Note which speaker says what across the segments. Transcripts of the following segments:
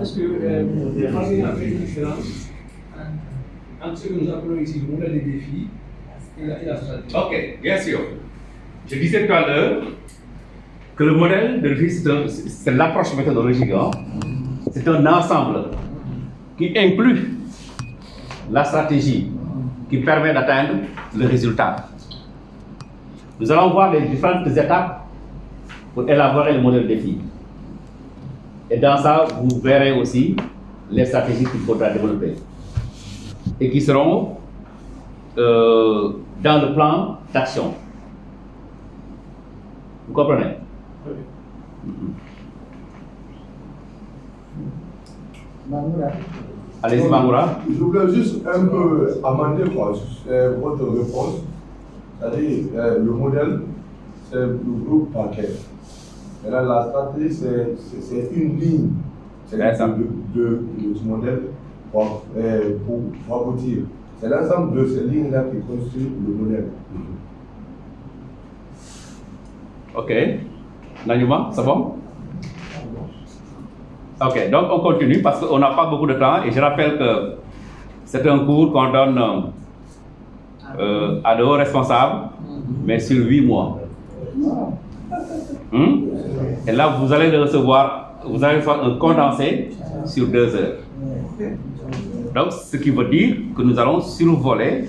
Speaker 1: Est-ce que vous parlez un peu de différence entre ce que nous appelons ici le modèle des défis et la stratégie?
Speaker 2: Ok, bien sûr. Je disais tout à l'heure que le modèle de défi, c'est l'approche méthodologique. Hein? C'est un ensemble qui inclut la stratégie qui permet d'atteindre le résultat. Nous allons voir les différentes étapes pour élaborer le modèle de défi. Et dans ça, vous verrez aussi les stratégies qu'il faudra développer et qui seront dans le plan d'action. Vous comprenez? Oui. Allez-y, Bangoura.
Speaker 3: Je voulais juste un peu amender votre réponse. C'est-à-dire, le modèle, c'est le groupe paquet. Et là, la stratégie, c'est une ligne du modèle pour aboutir. C'est l'ensemble de ces lignes-là qui construit le modèle.
Speaker 2: Ok. Nanyuma, c'est bon? Ok, donc on continue parce qu'on n'a pas beaucoup de temps et je rappelle que c'est un cours qu'on donne à de hauts responsables, mais sur 8 mois. Et là, vous allez le recevoir, vous allez faire un condensé sur 2 heures. Donc, ce qui veut dire que nous allons survoler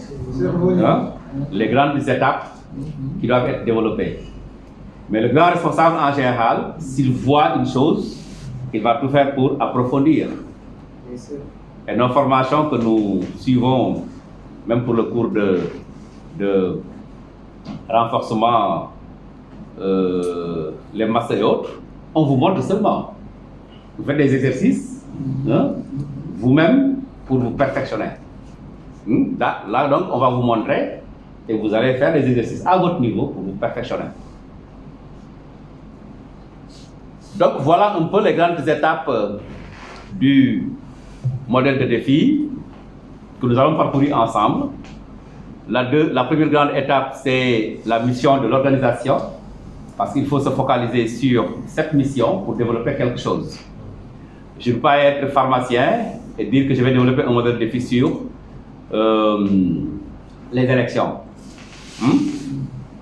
Speaker 2: les grandes étapes qui doivent être développées. Mais le grand responsable, en général, s'il voit une chose, il va tout faire pour approfondir. Et nos formations que nous suivons, même pour le cours de renforcement, les masters et autres, on vous montre seulement. Vous faites des exercices, vous-même, pour vous perfectionner. Là, donc, on va vous montrer et vous allez faire des exercices à votre niveau pour vous perfectionner. Donc, voilà un peu les grandes étapes du modèle de défi que nous allons parcourir ensemble. La première grande étape, c'est la mission de l'organisation, parce qu'il faut se focaliser sur cette mission pour développer quelque chose. Je ne peux pas être pharmacien et dire que je vais développer un modèle de défi sur les élections.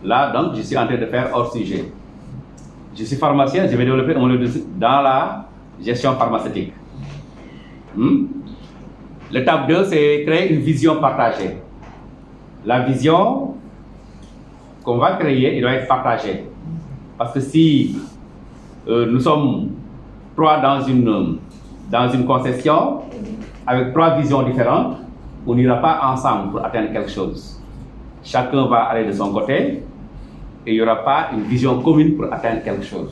Speaker 2: Là, donc, je suis en train de faire hors sujet. Je suis pharmacien, je vais développer un modèle de défi dans la gestion pharmaceutique. L'étape 2, c'est créer une vision partagée. La vision qu'on va créer, elle doit être partagée. Parce que si nous sommes 3 dans une concession, avec 3 visions différentes, on n'ira pas ensemble pour atteindre quelque chose. Chacun va aller de son côté et il n'y aura pas une vision commune pour atteindre quelque chose.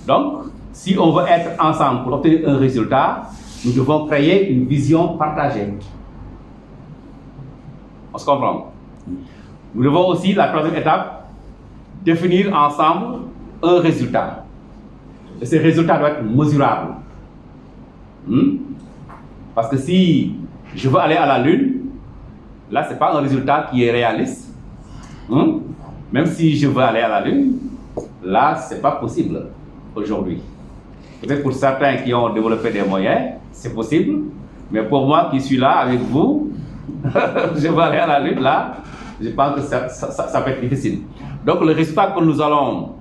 Speaker 2: Donc, si on veut être ensemble pour obtenir un résultat, nous devons créer une vision partagée. On se comprend? Nous devons aussi, la troisième étape, définir ensemble un résultat. Et ce résultat doit être mesurable. Parce que si je veux aller à la Lune, là, ce n'est pas un résultat qui est réaliste. Même si je veux aller à la Lune, là, ce n'est pas possible aujourd'hui. Peut-être pour certains qui ont développé des moyens, c'est possible. Mais pour moi qui suis là avec vous, je veux aller à la Lune, là, je pense que ça peut être difficile. Donc le résultat que nous allons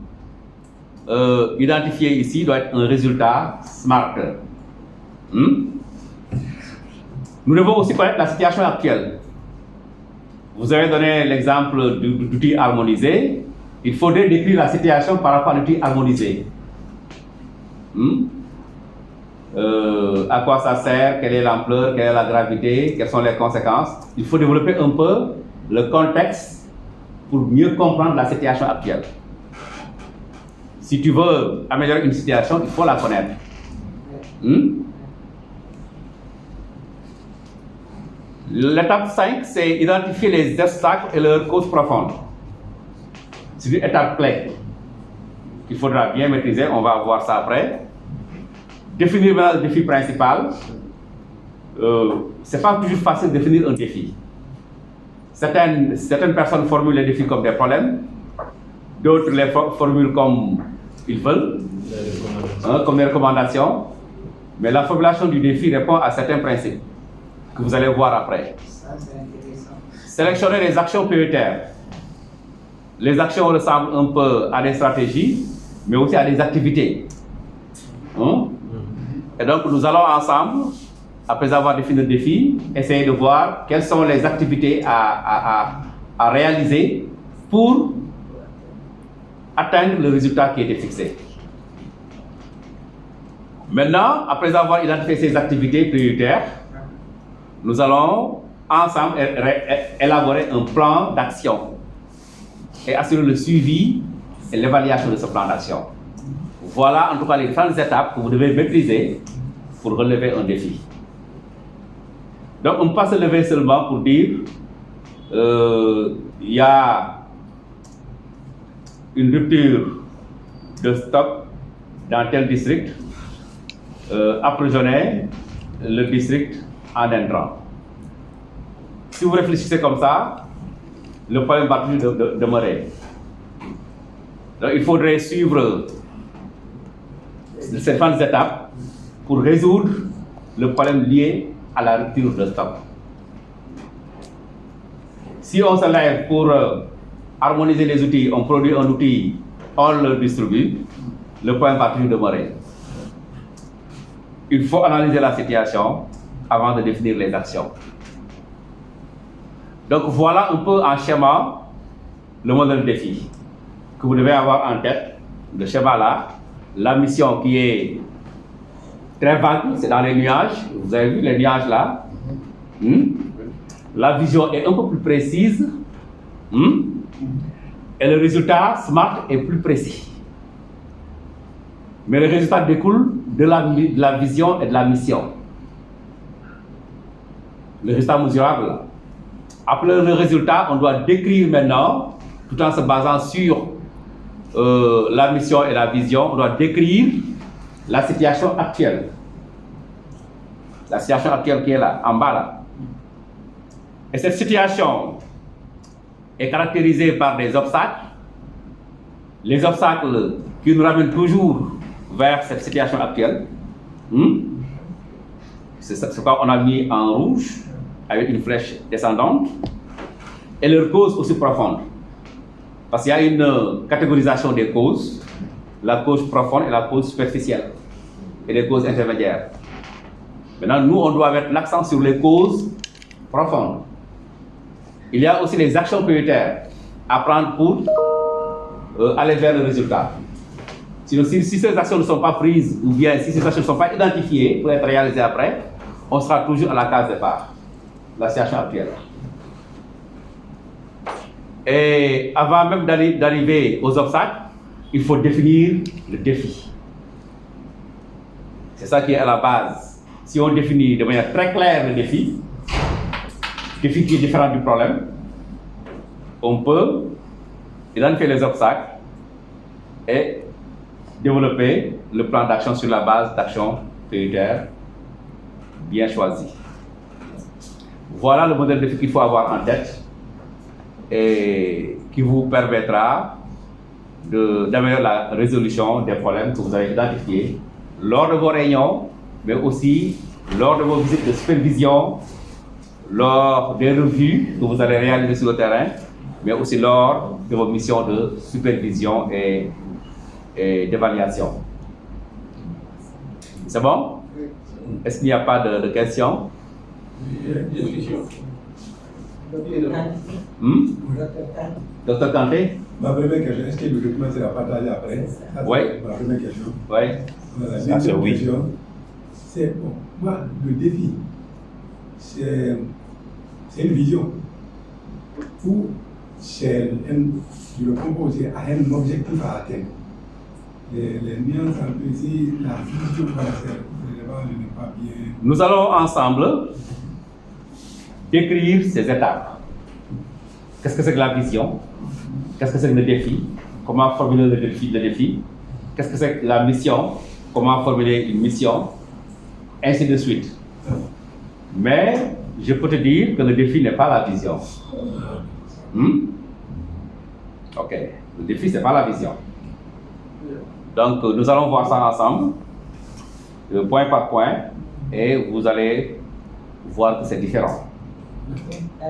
Speaker 2: identifier ici doit être un résultat SMART. Nous devons aussi connaître la situation actuelle. Vous avez donné l'exemple d'outils harmonisés. Il faudrait décrire la situation par rapport à l'outil harmonisé. À quoi ça sert, quelle est l'ampleur, quelle est la gravité, quelles sont les conséquences. Il faut développer un peu le contexte pour mieux comprendre la situation actuelle. Si tu veux améliorer une situation, il faut la connaître. L'étape 5, c'est identifier les obstacles et leurs causes profondes. C'est une étape clé qu'il faudra bien maîtriser, on va voir ça après. Définir le défi principal. C'est pas toujours facile de définir un défi. Certaines personnes formulent les défis comme des problèmes, d'autres les formulent comme ils veulent, comme des recommandations. Mais la formulation du défi répond à certains principes que vous allez voir après.
Speaker 4: Ça, c'est intéressant.
Speaker 2: Sélectionner les actions prioritaires. Les actions ressemblent un peu à des stratégies, mais aussi à des activités. Hein? Et donc, nous allons ensemble, après avoir défini le défi, essayer de voir quelles sont les activités à réaliser pour atteindre le résultat qui a été fixé. Maintenant, après avoir identifié ces activités prioritaires, nous allons ensemble élaborer un plan d'action et assurer le suivi et l'évaluation de ce plan d'action. Voilà en tout cas les grandes étapes que vous devez maîtriser pour relever un défi. Donc on ne peut pas se lever seulement pour dire il y a une rupture de stock dans tel district, approvisionner le district en intrants. Si vous réfléchissez comme ça, le problème va toujours demeurer. Donc il faudrait suivre ces différentes étapes pour résoudre le problème lié à la rupture de stock. Si on se lève pour harmoniser les outils, on produit un outil, on le distribue, le problème va toujours demeurer. Il faut analyser la situation avant de définir les actions. Donc voilà un peu en schéma le modèle de défi que vous devez avoir en tête. Le schéma là, la mission qui est très vague, c'est dans les nuages. Vous avez vu les nuages là. La vision est un peu plus précise. Et le résultat SMART est plus précis. Mais le résultat découle de la vision et de la mission. Le résultat mesurable. Après le résultat, on doit décrire maintenant, tout en se basant sur la mission et la vision, on doit décrire la situation actuelle. La situation actuelle qui est là, en bas là. Et cette situation est caractérisée par des obstacles. Les obstacles qui nous ramènent toujours vers cette situation actuelle. C'est ce qu'on a mis en rouge avec une flèche descendante. Et leur cause aussi profonde. Parce qu'il y a une catégorisation des causes, la cause profonde et la cause superficielle, et les causes intermédiaires. Maintenant, nous, on doit mettre l'accent sur les causes profondes. Il y a aussi les actions prioritaires à prendre pour aller vers le résultat. Sinon, si ces actions ne sont pas prises, ou bien si ces actions ne sont pas identifiées pour être réalisées après, on sera toujours à la case départ, la situation actuelle. Et avant même d'arriver aux obstacles, il faut définir le défi. C'est ça qui est à la base. Si on définit de manière très claire le défi qui est différent du problème, on peut identifier les obstacles et développer le plan d'action sur la base d'actions prioritaires bien choisies. Voilà le modèle de défi qu'il faut avoir en tête et qui vous permettra d'améliorer la résolution des problèmes que vous avez identifiés lors de vos réunions, mais aussi lors de vos visites de supervision, lors des revues que vous allez réaliser sur le terrain, mais aussi lors de vos missions de supervision et d'évaluation. C'est bon? Est-ce qu'il n'y a pas de questions? Docteur Kanté?
Speaker 5: Ma première question, est-ce que le document sera partagé après?
Speaker 2: Oui.
Speaker 5: Ma première question.
Speaker 2: Oui.
Speaker 5: La deuxième question, c'est, bon, moi, le défi, c'est une vision où je le compose à un objectif à atteindre. Les nuances un peu ici, la vision, voilà, je n'ai pas bien.
Speaker 2: Nous allons ensemble décrire ces étapes. Qu'est-ce que c'est que la vision? Qu'est-ce que c'est que le défi? Comment formuler le défi? Qu'est-ce que c'est que la mission? Comment formuler une mission? Ainsi de suite. Mais je peux te dire que le défi n'est pas la vision. Ok. Le défi, ce n'est pas la vision. Donc, nous allons voir ça ensemble. point par point, et vous allez voir que c'est différent.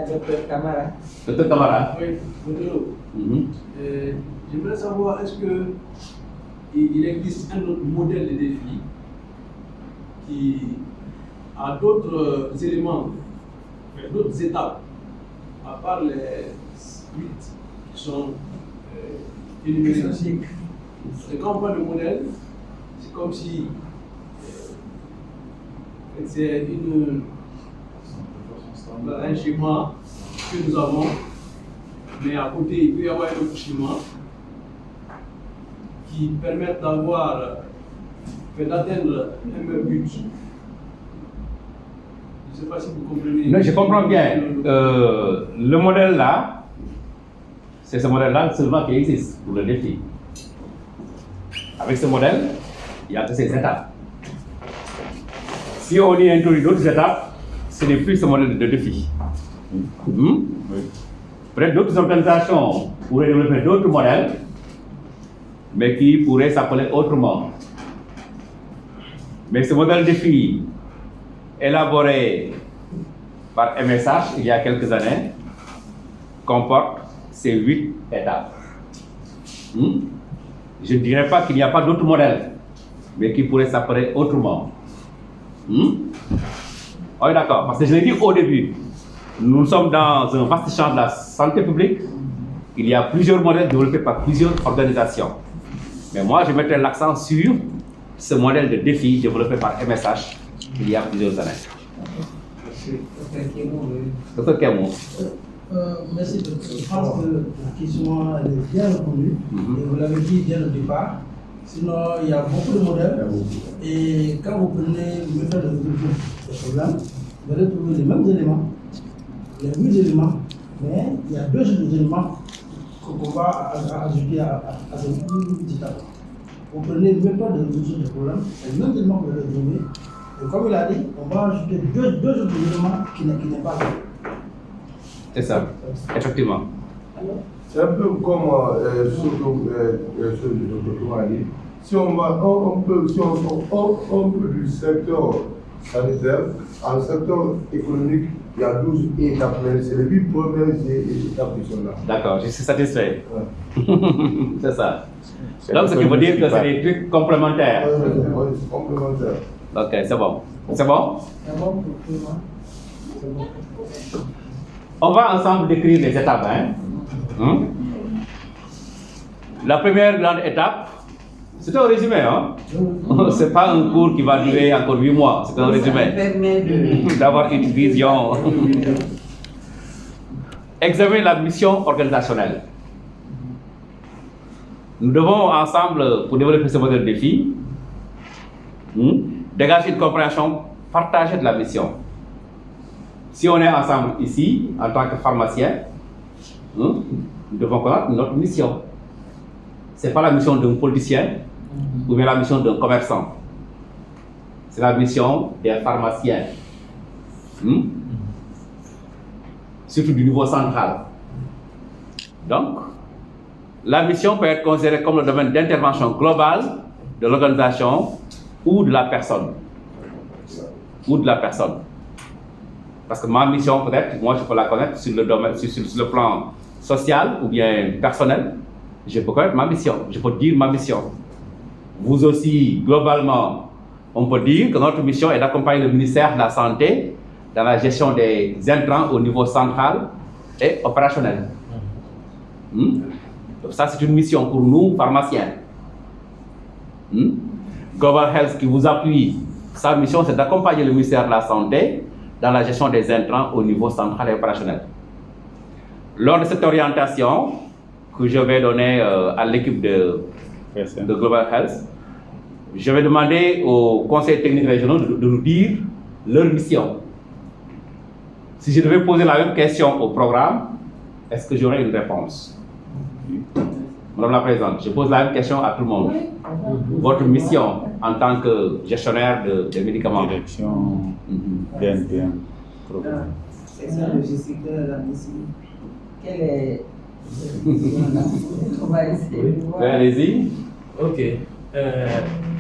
Speaker 4: Docteur Camara.
Speaker 2: Docteur Camara.
Speaker 1: Oui, j'aimerais savoir, est-ce qu'il existe un autre modèle de défi qui a d'autres éléments, d'autres étapes, à part les 8 qui sont énumérés ici. Et quand on parle de modèle, c'est comme si c'est un schéma que nous avons, mais à côté, il peut y avoir un autre schéma qui permet d'atteindre un même but. Je ne sais pas si vous comprenez.
Speaker 2: Non, je comprends bien. Le modèle là, c'est ce modèle-là seulement qui existe pour le défi. Avec ce modèle, il y a que ces étapes. Si on y introduit d'autres étapes, ce n'est plus ce modèle de défi. Peut-être d'autres organisations pourraient développer d'autres modèles, mais qui pourraient s'appeler autrement. Mais ce modèle de défi, élaboré par MSH il y a quelques années, comporte ces 8 étapes. Je ne dirais pas qu'il n'y a pas d'autres modèles, mais qui pourraient s'appeler autrement. Oui, d'accord, parce que je l'ai dit au début, nous sommes dans un vaste champ de la santé publique. Il y a plusieurs modèles développés par plusieurs organisations. Mais moi, je mettrai l'accent sur ce modèle de défi développé par MSH il y a plusieurs années. Docteur Kémon.
Speaker 6: Merci, docteur. Je pense que la question elle est bien répondue. Et vous l'avez dit dès le départ. Sinon, il y a beaucoup de modèles. Et quand vous prenez le méthode de résolution des problèmes, vous allez trouver les mêmes éléments, les 8 éléments, mais il y a 2 éléments qu'on va ajouter à ces 8 étapes. Vous prenez une méthode de résolution des problèmes, c'est le même élément que vous allez trouver. Et comme il a dit, on va ajouter deux autres éléments qui n'est pas là.
Speaker 2: C'est ça, effectivement.
Speaker 3: C'est un peu comme ce que le docteur a dit. Si on peut du secteur sanitaire, en secteur économique, il y a 12 étapes, mais c'est les 8 premières étapes qui sont là.
Speaker 2: D'accord, je suis satisfait. Ouais. C'est ça. Donc, ce qui veut dire que c'est des trucs complémentaires.
Speaker 3: Oui, c'est complémentaire.
Speaker 2: Ok, c'est bon. C'est bon?
Speaker 6: C'est bon pour tout le monde. C'est bon.
Speaker 2: On va ensemble décrire les étapes. La première grande étape, c'est un résumé. Ce n'est pas un cours qui va durer encore 8 mois. C'est un résumé. D'avoir une vision. Examiner la mission organisationnelle. Nous devons ensemble, pour développer ce modèle de défi, dégager une compréhension partagée de la mission. Si on est ensemble ici, en tant que pharmacien, nous devons connaître notre mission. Ce n'est pas la mission d'un politicien ou bien la mission d'un commerçant. C'est la mission des pharmaciens. Surtout du niveau central. Donc, la mission peut être considérée comme le domaine d'intervention globale de l'organisation ou de la personne. Parce que ma mission, peut-être, moi je peux la connaître sur le domaine, sur le plan social ou bien personnel. Je peux connaître ma mission, je peux dire ma mission. Vous aussi, globalement, on peut dire que notre mission est d'accompagner le ministère de la Santé dans la gestion des intrants au niveau central et opérationnel. Donc ça, c'est une mission pour nous, pharmaciens. Global Health qui vous appuie, sa mission, c'est d'accompagner le ministère de la Santé dans la gestion des intrants au niveau central et opérationnel. Lors de cette orientation que je vais donner à l'équipe de Global Health, je vais demander aux conseils techniques régionaux de nous dire leur mission. Si je devais poser la même question au programme, est-ce que j'aurais une réponse? Madame la Présidente, je pose la même question à tout le monde. Votre mission en tant que gestionnaire des médicaments?
Speaker 7: Direction DNPM.
Speaker 4: C'est ça le gestionnaire de la mission. Quelle est... On va essayer de voir.
Speaker 2: Allez-y.
Speaker 1: Ok.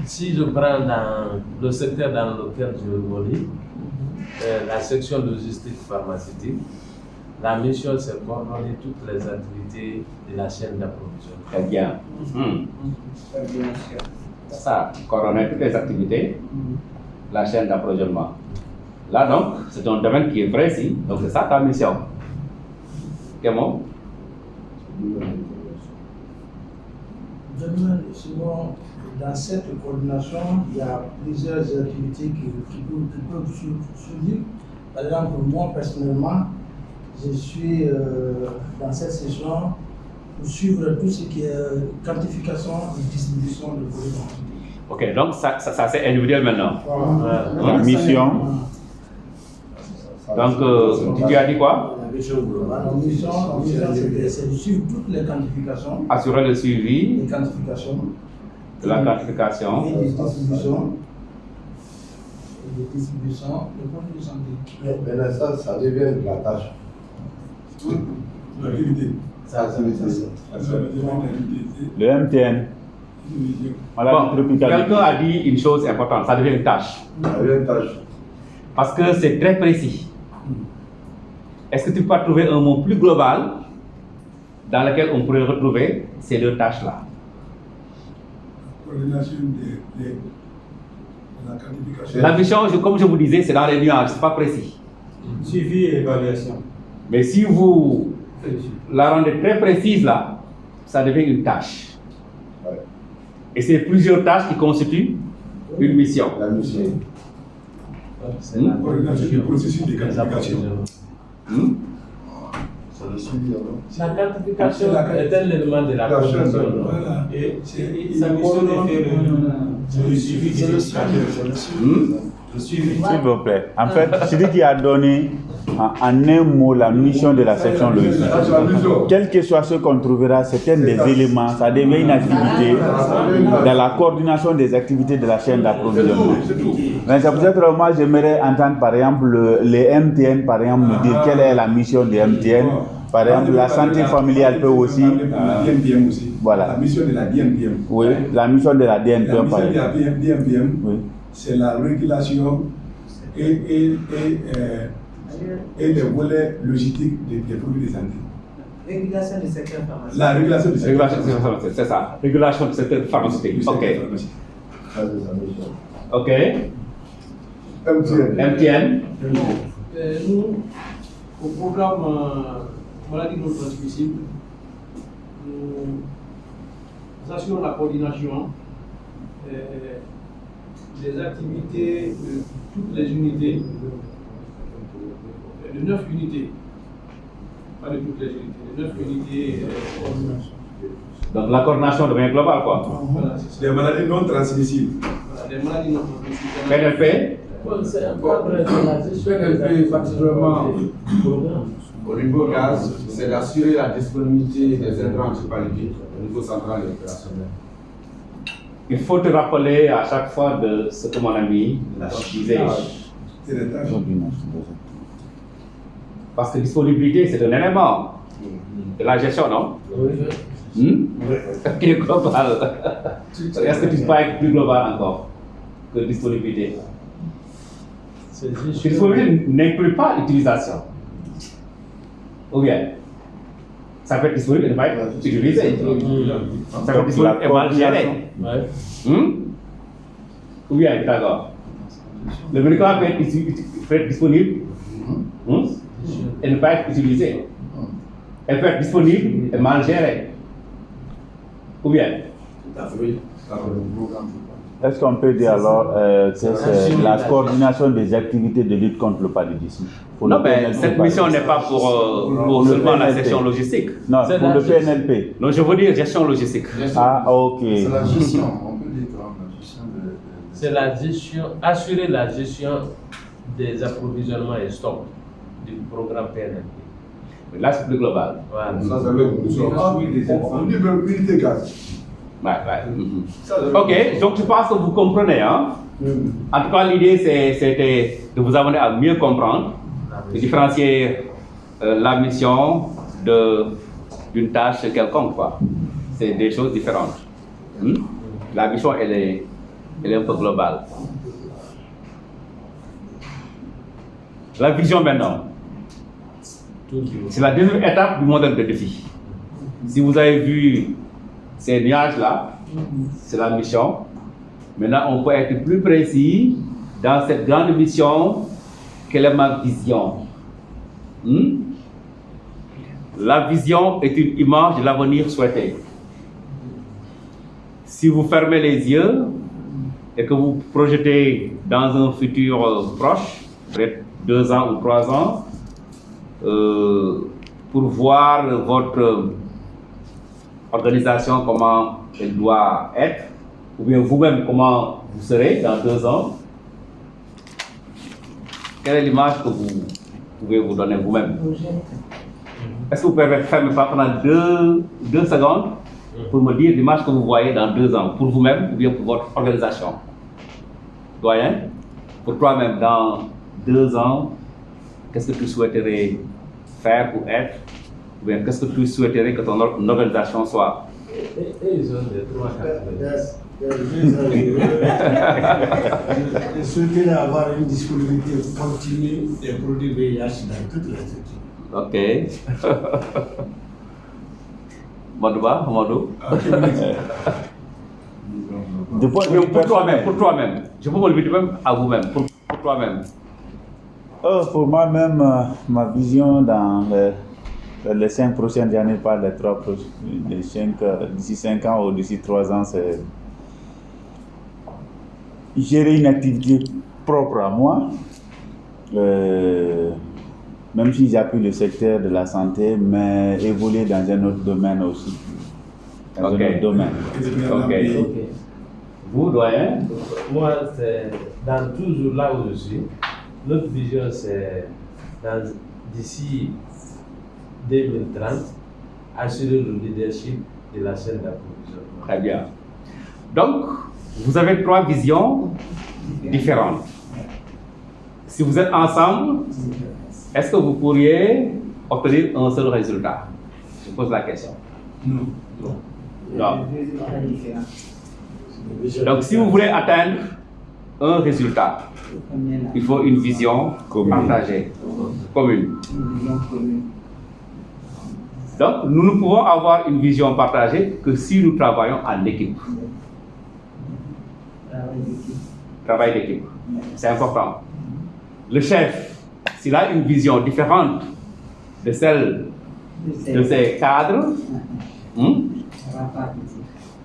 Speaker 8: Si je prends dans le secteur dans lequel je évolue, la section logistique pharmaceutique, la mission c'est coordonner toutes les activités de la chaîne d'approvisionnement.
Speaker 2: Très bien. Ça, coordonner toutes les activités, la chaîne d'approvisionnement. Là donc, c'est un domaine qui est précis, donc c'est ça ta mission. Comment?
Speaker 6: Souvent, dans cette coordination, il y a plusieurs activités qui peuvent surgir. Par exemple, moi personnellement, je suis dans cette session pour suivre tout ce qui est quantification et distribution de produits.
Speaker 2: Ok, donc ça c'est individuel maintenant.
Speaker 7: La mission.
Speaker 2: Donc, tu as dit quoi?
Speaker 6: La mission, c'est de suivre toutes les quantifications.
Speaker 2: Assurer le suivi
Speaker 6: Les quantifications.
Speaker 2: de la quantification.
Speaker 6: Et des distributions. Et des distributions de produits de santé.
Speaker 3: Maintenant, ça devient la tâche.
Speaker 5: L'activité.
Speaker 3: Ça,
Speaker 7: Le MTN.
Speaker 2: Bon, quelqu'un a dit une chose importante, ça devient une tâche.
Speaker 3: Ça devient une tâche.
Speaker 2: Parce que c'est très précis. Est-ce que tu peux trouver un mot plus global dans lequel on pourrait retrouver ces deux tâches-là?
Speaker 5: Coordination de la qualification.
Speaker 2: La mission, comme je vous disais, c'est dans les nuages, c'est pas précis.
Speaker 9: Suivi et évaluation.
Speaker 2: Mais si vous la rendez très précise là, ça devient une tâche.
Speaker 3: Ouais.
Speaker 2: Et c'est plusieurs tâches qui constituent une mission.
Speaker 3: La mission.
Speaker 8: C'est la
Speaker 5: Coordination du processus de
Speaker 8: des
Speaker 5: qualification.
Speaker 8: approvisionnements.
Speaker 3: C'est le suivi, alors.
Speaker 8: La quantification est un élément de la production.
Speaker 5: Voilà.
Speaker 9: Et sa mission est faire le suivi.
Speaker 3: C'est le suivi.
Speaker 9: Le suivi.
Speaker 7: S'il vous plaît. En fait, celui qui a donné en un mot la mission de la section logistique.
Speaker 3: Ça, c'est la mission.
Speaker 7: Quel que soit ce qu'on trouvera, c'est un des éléments, ça devient une activité dans la coordination des activités de la chaîne d'approvisionnement.
Speaker 3: C'est tout.
Speaker 7: Mais c'est peut-être moi j'aimerais entendre par exemple les MTN par exemple nous dire quelle est la mission des MTN. Par exemple la santé familiale peut aussi.
Speaker 5: La DNPM aussi.
Speaker 7: Voilà.
Speaker 5: La mission de la DNPM.
Speaker 7: Oui, la mission de la
Speaker 5: La
Speaker 7: DNPM par
Speaker 5: mission de la
Speaker 7: exemple.
Speaker 5: DNPM,
Speaker 7: Oui.
Speaker 5: c'est la régulation et les volets logistiques des produits de santé.
Speaker 4: Régulation du secteur pharmaceutique.
Speaker 5: La régulation du secteur.
Speaker 2: Régulation, c'est ça. Régulation du secteur pharmaceutique. Ok.
Speaker 3: Ça, c'est sa mission.
Speaker 2: Ok.
Speaker 3: MTN.
Speaker 2: MTN.
Speaker 1: Nous, au programme maladie non transmissible, nous assurons la coordination des activités de toutes les unités, de 9 unités, pas de toutes les unités, de 9 unités.
Speaker 2: Donc la coordination devient globale quoi.
Speaker 1: Voilà, c'est ça.
Speaker 5: Des maladies non transmissibles.
Speaker 1: Voilà, les maladies non transmissibles.
Speaker 2: PNLP.
Speaker 8: C'est un cadre de la gestion des
Speaker 10: PNLP,
Speaker 8: activités
Speaker 10: particulièrement
Speaker 8: programme.
Speaker 10: au niveau gaz, c'est d'assurer la disponibilité des intrants antipaludiques au niveau central et opérationnel.
Speaker 2: Il faut te rappeler à chaque fois de ce que mon ami disait.
Speaker 5: C'est des tâches.
Speaker 2: Parce que disponibilité, c'est un élément de la gestion, non? Qui est global. Est-ce que tu peux être plus global encore que disponibilité? Disponibilité n'inclut pas l'utilisation. Ou bien, ça peut être disponible et ne pas être utilisé. Ça peut être disponible et mal géré. Ou bien, d'accord. Le médicament peut être disponible et ne pas être utilisé. Elle peut être disponible et mal gérée. Ou bien?
Speaker 7: Est-ce qu'on peut dire alors que c'est la coordination des activités de lutte contre le paludisme?
Speaker 2: Non, mais cette mission n'est pas pour seulement la section logistique.
Speaker 7: Non, pour le PNLP.
Speaker 2: Non, je veux dire gestion logistique.
Speaker 7: Ah, ok.
Speaker 3: C'est la gestion. On peut dire la gestion de.
Speaker 8: C'est la gestion, assurer la gestion des approvisionnements et stocks du programme PNLP.
Speaker 2: Mais là, c'est plus global.
Speaker 8: Voilà.
Speaker 3: Ça, c'est le nous sommes. On dit unité gaz.
Speaker 2: Ouais. Ok, donc je pense que vous comprenez. Hein? En tout cas, l'idée, c'était de vous amener à mieux comprendre, de différencier la mission d'une tâche quelconque. C'est des choses différentes. La mission, elle est Elle est un peu globale. La vision maintenant. C'est la deuxième étape du modèle de défi. Si vous avez vu ces nuages-là, c'est la mission. Maintenant, on peut être plus précis dans cette grande mission. Quelle est ma vision? La vision est une image de l'avenir souhaité. Si vous fermez les yeux et que vous projetez dans un futur proche, peut-être 2 ans ou 3 ans, pour voir votre organisation, comment elle doit être, ou bien vous-même, comment vous serez dans 2 ans, quelle est l'image que vous pouvez vous donner vous-même? Est-ce que vous pouvez fermer pendant 2 secondes pour me dire l'image que vous voyez dans 2 ans, pour vous-même ou bien pour votre organisation? Doyen, pour toi-même, dans 2 ans, qu'est-ce que tu souhaiterais faire ou être? Ou bien qu'est-ce que tu souhaiterais que ton organisation soit?
Speaker 8: Ils ont des 3-4
Speaker 11: Je souhaiterais avoir une disponibilité continue des produits VIH dans toutes les structures.
Speaker 2: Ok. Madou. Pour toi-même. Je peux me limiter même à vous-même. Pour toi-même.
Speaker 7: Pour moi-même, ma vision dans les 5 prochaines années, pas les 3 prochaines, d'ici 5 ans ou d'ici 3 ans, c'est gérer une activité propre à moi, même si j'appuie le secteur de la santé, mais évoluer dans un autre domaine aussi. Dans un autre domaine.
Speaker 2: Vous, doyen?
Speaker 8: Moi, c'est dans toujours là où je suis. Notre vision, c'est d'ici 2030, assurer le leadership de la chaîne d'approvisionnement.
Speaker 2: Très bien. Donc, vous avez 3 visions différentes. Si vous êtes ensemble, est-ce que vous pourriez obtenir un seul résultat? Je pose la question.
Speaker 5: Non.
Speaker 2: Donc, si vous voulez atteindre un résultat, il faut une vision partagée, commune. Donc, nous ne pouvons avoir une vision partagée que si nous travaillons en équipe. Travail d'équipe. C'est important. Le chef, s'il a une vision différente de celle de ses cadres,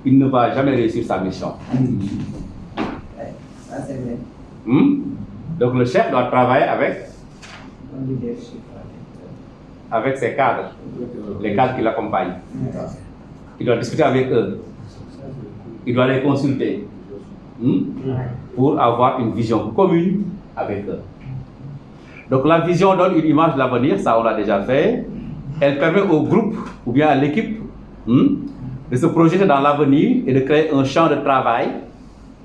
Speaker 2: il ne va jamais réussir sa mission.
Speaker 4: Ça, c'est vrai.
Speaker 2: Donc le chef doit travailler avec ses cadres, les cadres qui l'accompagnent. Il doit discuter avec eux. Il doit les consulter pour avoir une vision commune avec eux. Donc la vision donne une image de l'avenir, ça on l'a déjà fait. Elle permet au groupe ou bien à l'équipe de se projeter dans l'avenir et de créer un champ de travail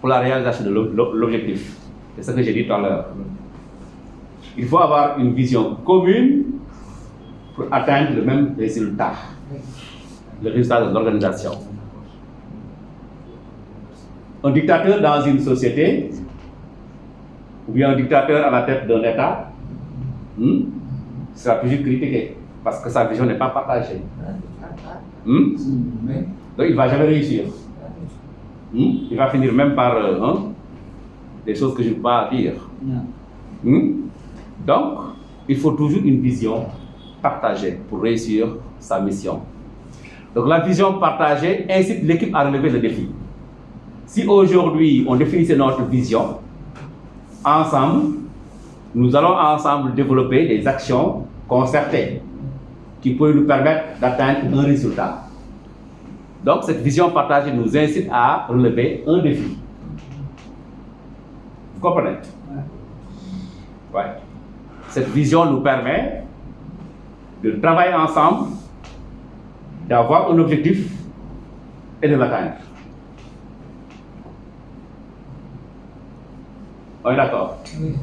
Speaker 2: pour la réalisation de l'objectif. C'est ce que j'ai dit tout à l'heure. Il faut avoir une vision commune pour atteindre le même résultat, le résultat de l'organisation. Un dictateur dans une société, ou bien un dictateur à la tête d'un État, sera toujours critiqué parce que sa vision n'est pas partagée. Donc il ne va jamais réussir. Il va finir même par des choses que je ne peux pas dire. Donc, il faut toujours une vision partagée pour réussir sa mission. Donc la vision partagée incite l'équipe à relever le défi. Si aujourd'hui on définissait notre vision, ensemble, nous allons ensemble développer des actions concertées qui peuvent nous permettre d'atteindre un résultat. Donc cette vision partagée nous incite à relever un défi. Vous comprenez? Ouais. Cette vision nous permet de travailler ensemble, d'avoir un objectif et de l'atteindre. On est d'accord? Oui.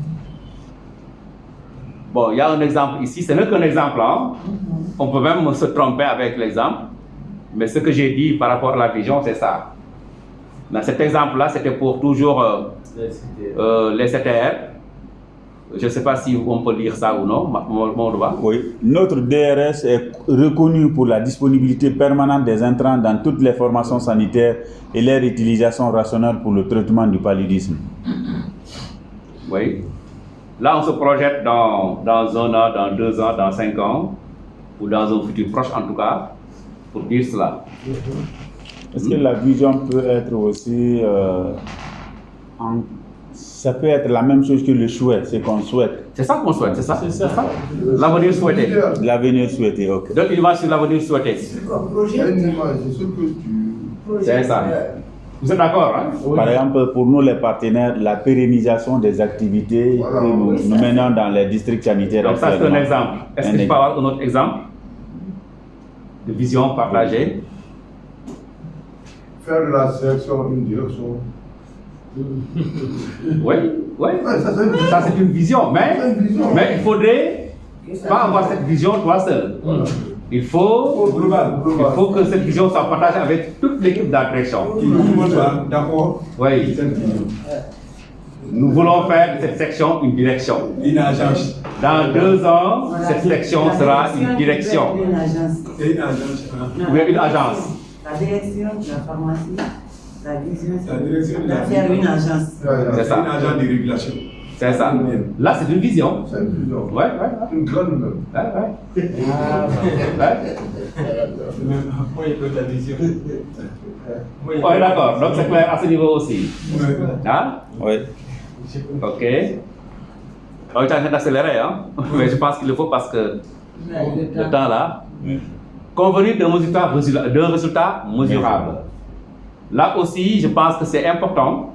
Speaker 2: Bon, il y a un exemple ici, ce n'est qu'un exemple. On peut même se tromper avec l'exemple, mais ce que j'ai dit par rapport à la vision, c'est ça. Dans cet exemple-là, c'était pour toujours les CTR. Je ne sais pas si on peut lire ça ou non.
Speaker 7: Oui. Notre DRS est reconnu pour la disponibilité permanente des intrants dans toutes les formations sanitaires et leur utilisation rationnelle pour le traitement du paludisme.
Speaker 2: Oui. Là, on se projette dans 1 an, dans 2 ans, dans 5 ans, ou dans un futur proche en tout cas, pour dire cela.
Speaker 7: Est-ce que la vision peut être aussi... ça peut être la même chose que le souhait, c'est qu'on souhaite.
Speaker 2: C'est ça qu'on souhaite, c'est ça. L'avenir souhaité.
Speaker 7: L'avenir souhaité, ok.
Speaker 2: Donc, une image sur l'avenir souhaité.
Speaker 3: Une image, c'est ce que tu...
Speaker 2: C'est ça. Vous êtes d'accord, hein?
Speaker 7: Par exemple, pour nous les partenaires, la pérennisation des activités que nous menons dans les districts sanitaires.
Speaker 2: Donc ça c'est un exemple. Est-ce que je peux avoir un autre exemple de vision partagée?
Speaker 3: Faire de la sélection une direction.
Speaker 2: Oui. Ça c'est une vision, mais il faudrait pas avoir cette vision toi seul. Il faut que cette vision soit partagée avec toute l'équipe d'agression.
Speaker 5: D'accord.
Speaker 2: Oui. Nous voulons faire de cette section une direction.
Speaker 5: Une agence.
Speaker 2: Dans 2 ans, cette section sera une direction.
Speaker 4: Une agence.
Speaker 5: Une agence.
Speaker 2: Oui, une agence.
Speaker 4: La direction de la pharmacie, la vision,
Speaker 5: La direction de la
Speaker 4: faire une agence.
Speaker 2: C'est ça.
Speaker 5: Une agence de régulation.
Speaker 2: C'est ça. Là, c'est une vision.
Speaker 3: C'est une vision.
Speaker 2: Ouais.
Speaker 3: Une grande même.
Speaker 2: Ouais.
Speaker 9: Moi, il peut la vision.
Speaker 2: Oui, d'accord. Donc, c'est clair à ce niveau aussi. Hein?
Speaker 7: Oui.
Speaker 2: Ok. On est en train d'accélérer, hein? Mais je pense qu'il le faut parce que le temps là. Convenir d'un résultat mesurable. Là aussi, je pense que c'est important.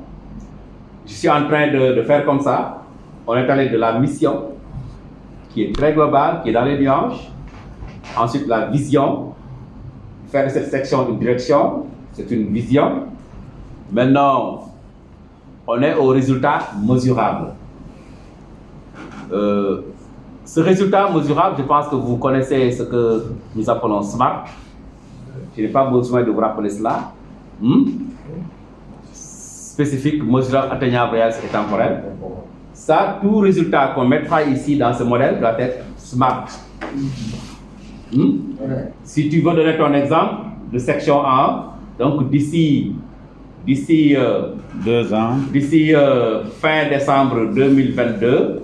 Speaker 2: Je suis en train de faire comme ça. On est allé de la mission, qui est très globale, qui est dans les nuages. Ensuite, la vision. Faire de cette section une direction, c'est une vision. Maintenant, on est au résultat mesurable. Ce résultat mesurable, je pense que vous connaissez ce que nous appelons SMART. Je n'ai pas besoin de vous rappeler cela. Spécifique, mesurable, atteignable, réaliste et temporel. Ça, tout résultat qu'on mettra ici dans ce modèle doit être SMART. Si tu veux donner ton exemple de section 1, donc d'ici
Speaker 7: 2 ans,
Speaker 2: d'ici fin décembre 2022,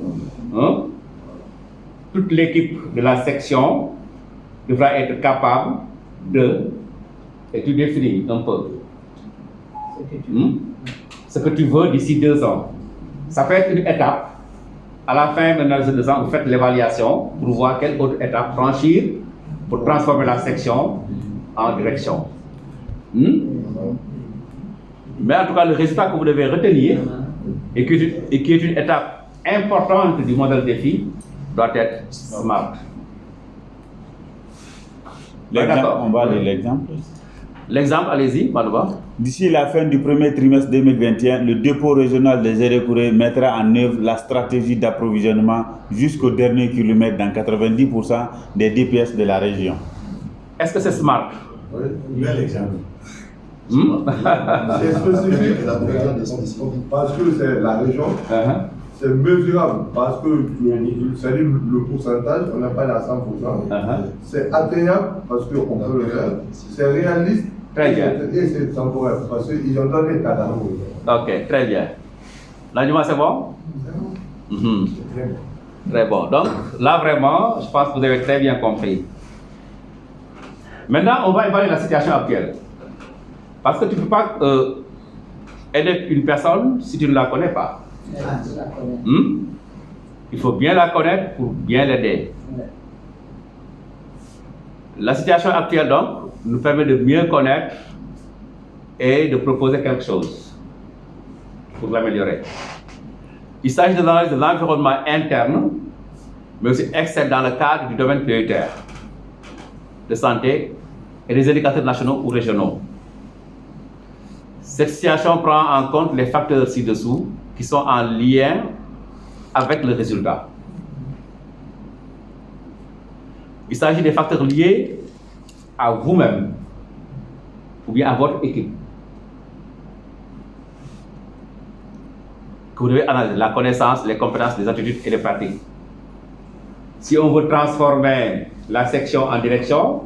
Speaker 2: toute l'équipe de la section devra être capable de, et tu définis un peu ce que tu veux d'ici 2 ans. Ça peut être une étape. À la fin de 2 ans, vous faites l'évaluation pour voir quelle autre étape franchir pour transformer la section en direction. Mais en tout cas, le résultat que vous devez retenir et qui est une étape importante du modèle défi doit être SMART.
Speaker 7: on va aller l'exemple.
Speaker 2: L'exemple, allez-y, Madouba.
Speaker 7: D'ici la fin du premier trimestre 2021, le dépôt régional des Erécouré mettra en œuvre la stratégie d'approvisionnement jusqu'au dernier kilomètre dans 90% des DPS de la région.
Speaker 2: Est-ce que c'est SMART?
Speaker 3: Oui.
Speaker 11: Bel exemple.
Speaker 3: C'est spécifique parce que c'est la région. C'est mesurable parce que c'est le pourcentage, on n'a pas à 100%. C'est atteignable parce qu'on peut le faire. C'est réaliste.
Speaker 2: Très bien.
Speaker 3: Et c'est temporaire parce qu'ils ont donné ta date.
Speaker 2: Ok, très bien. L'anima, c'est bon? Très bon. Donc, là, vraiment, je pense que vous avez très bien compris. Maintenant, on va évaluer la situation actuelle. Parce que tu ne peux pas aider une personne si tu ne la connais pas. Il faut bien la connaître pour bien l'aider. La situation actuelle, donc, nous permet de mieux connaître et de proposer quelque chose pour l'améliorer. Il s'agit de l'analyse de l'environnement interne, mais aussi externe dans le cadre du domaine prioritaire de santé et des indicateurs nationaux ou régionaux. Cette situation prend en compte les facteurs ci-dessous qui sont en lien avec le résultat. Il s'agit des facteurs liés à vous-même ou bien à votre équipe. que vous devez analyser, la connaissance, les compétences, les attitudes et les pratiques. Si on veut transformer la section en direction,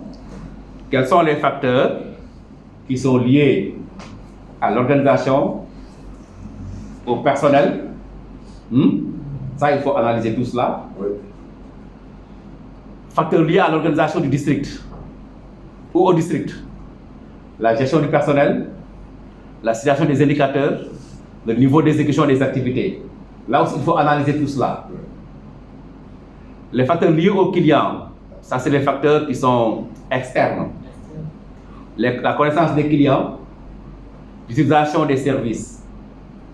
Speaker 2: quels sont les facteurs qui sont liés à l'organisation, au personnel? Ça, il faut analyser tout cela.
Speaker 3: Oui.
Speaker 2: Facteurs liés à l'organisation du district ou au district. La gestion du personnel, la situation des indicateurs, le niveau d'exécution des activités. Là aussi, il faut analyser tout cela. Les facteurs liés aux clients, ça c'est les facteurs qui sont externes. La connaissance des clients, l'utilisation des services,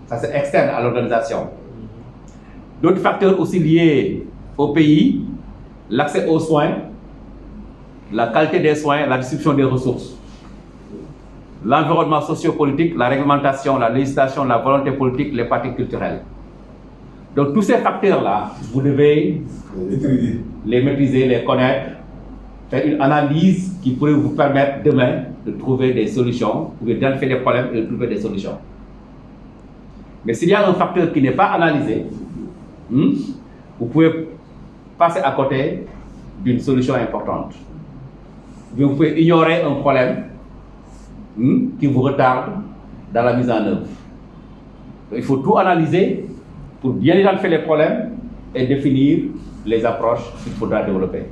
Speaker 2: ça c'est externe à l'organisation. D'autres facteurs aussi liés au pays, l'accès aux soins, la qualité des soins, la distribution des ressources, l'environnement socio-politique, la réglementation, la législation, la volonté politique, les pratiques culturelles. Donc tous ces facteurs-là, vous devez les maîtriser, les connaître, faire une analyse qui pourrait vous permettre demain de trouver des solutions, ou d'identifier des problèmes et de trouver des solutions. Mais s'il y a un facteur qui n'est pas analysé, vous pouvez passer à côté d'une solution importante. Vous pouvez ignorer un problème qui vous retarde dans la mise en œuvre. Donc, il faut tout analyser pour bien identifier les problèmes et définir les approches qu'il faudra développer.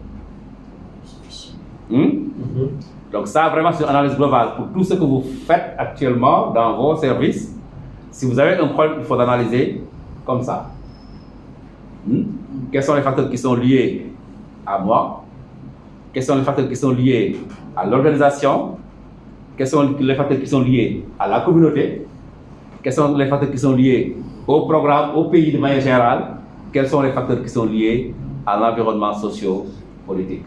Speaker 2: Donc ça, vraiment, c'est une analyse globale pour tout ce que vous faites actuellement dans vos services. Si vous avez un problème, il faut l'analyser comme ça. Quels sont les facteurs qui sont liés à moi? Quels sont les facteurs qui sont liés à l'organisation? Quels sont les facteurs qui sont liés à la communauté? Quels sont les facteurs qui sont liés au programme, au pays de manière générale? Quels sont les facteurs qui sont liés à l'environnement socio-politique?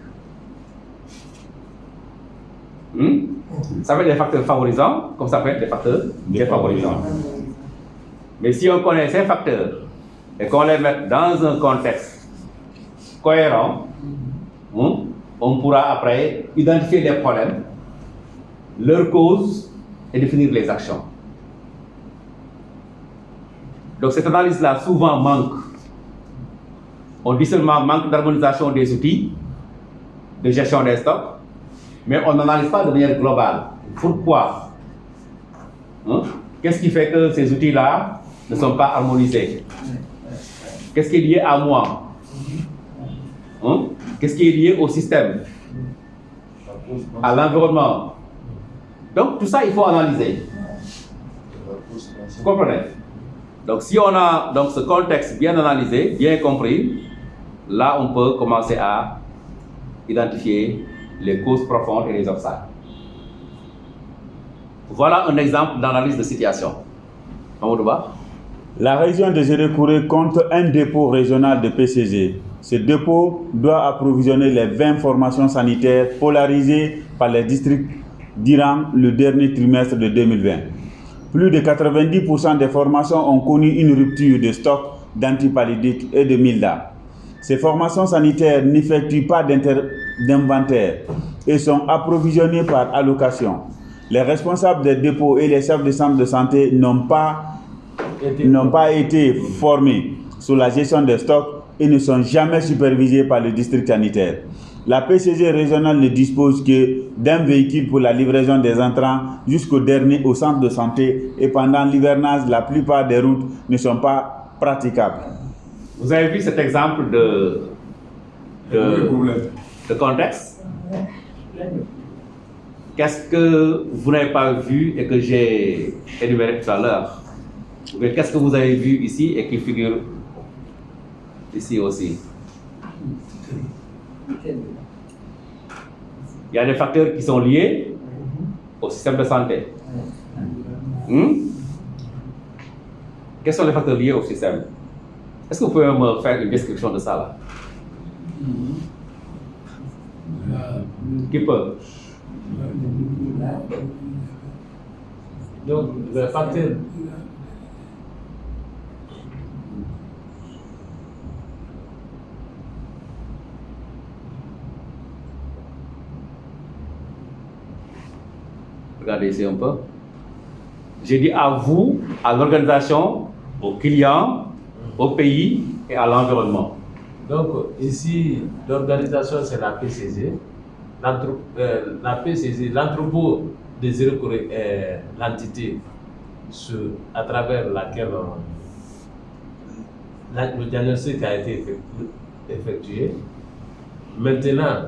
Speaker 2: Ça peut être des facteurs favorisants, comme ça peut être des facteurs défavorisants. Mais si on connaît ces facteurs et qu'on les met dans un contexte cohérent, on pourra après identifier les problèmes, leurs causes et définir les actions. Donc cette analyse-là souvent manque. On dit seulement manque d'harmonisation des outils, de gestion des stocks, mais on n'analyse pas de manière globale. Pourquoi? Qu'est-ce qui fait que ces outils-là ne sont pas harmonisés? Qu'est-ce qui est lié à moi? Qu'est-ce qui est lié au système? À l'environnement? Donc tout ça, il faut analyser. Vous comprenez? Donc si on a donc, ce contexte bien analysé, bien compris, là on peut commencer à identifier les causes profondes et les obstacles. Voilà un exemple d'analyse de situation.
Speaker 7: La région de Gérékouré compte un dépôt régional de PCG. Ce dépôt doit approvisionner les 20 formations sanitaires polarisées par les districts durant le dernier trimestre de 2020. Plus de 90% des formations ont connu une rupture de stock d'antipallidiques et de Milda. Ces formations sanitaires n'effectuent pas d'inventaire et sont approvisionnées par allocation. Les responsables des dépôts et les chefs de centre de santé n'ont pas été formés sur la gestion des stocks et ne sont jamais supervisés par le district sanitaire. La PCG régionale ne dispose que d'un véhicule pour la livraison des entrants jusqu'au dernier au centre de santé et pendant l'hivernage, la plupart des routes ne sont pas praticables.
Speaker 2: Vous avez vu cet exemple de contexte? Qu'est-ce que vous n'avez pas vu et que j'ai énuméré tout à l'heure? Qu'est-ce que vous avez vu ici et qui figure ici aussi? Il y a des facteurs qui sont liés au système de santé. Quels sont les facteurs liés au système? Est-ce que vous pouvez me faire une description de ça là? Qui peut?
Speaker 8: Donc, le facteur.
Speaker 2: Regardez ici un peu. J'ai dit à vous, à l'organisation, aux clients, au pays et à l'environnement.
Speaker 8: Donc ici, l'organisation c'est la PCG. La PCG, l'entrepôt désiré est l'entité à travers laquelle le diagnostic a été effectué. Maintenant,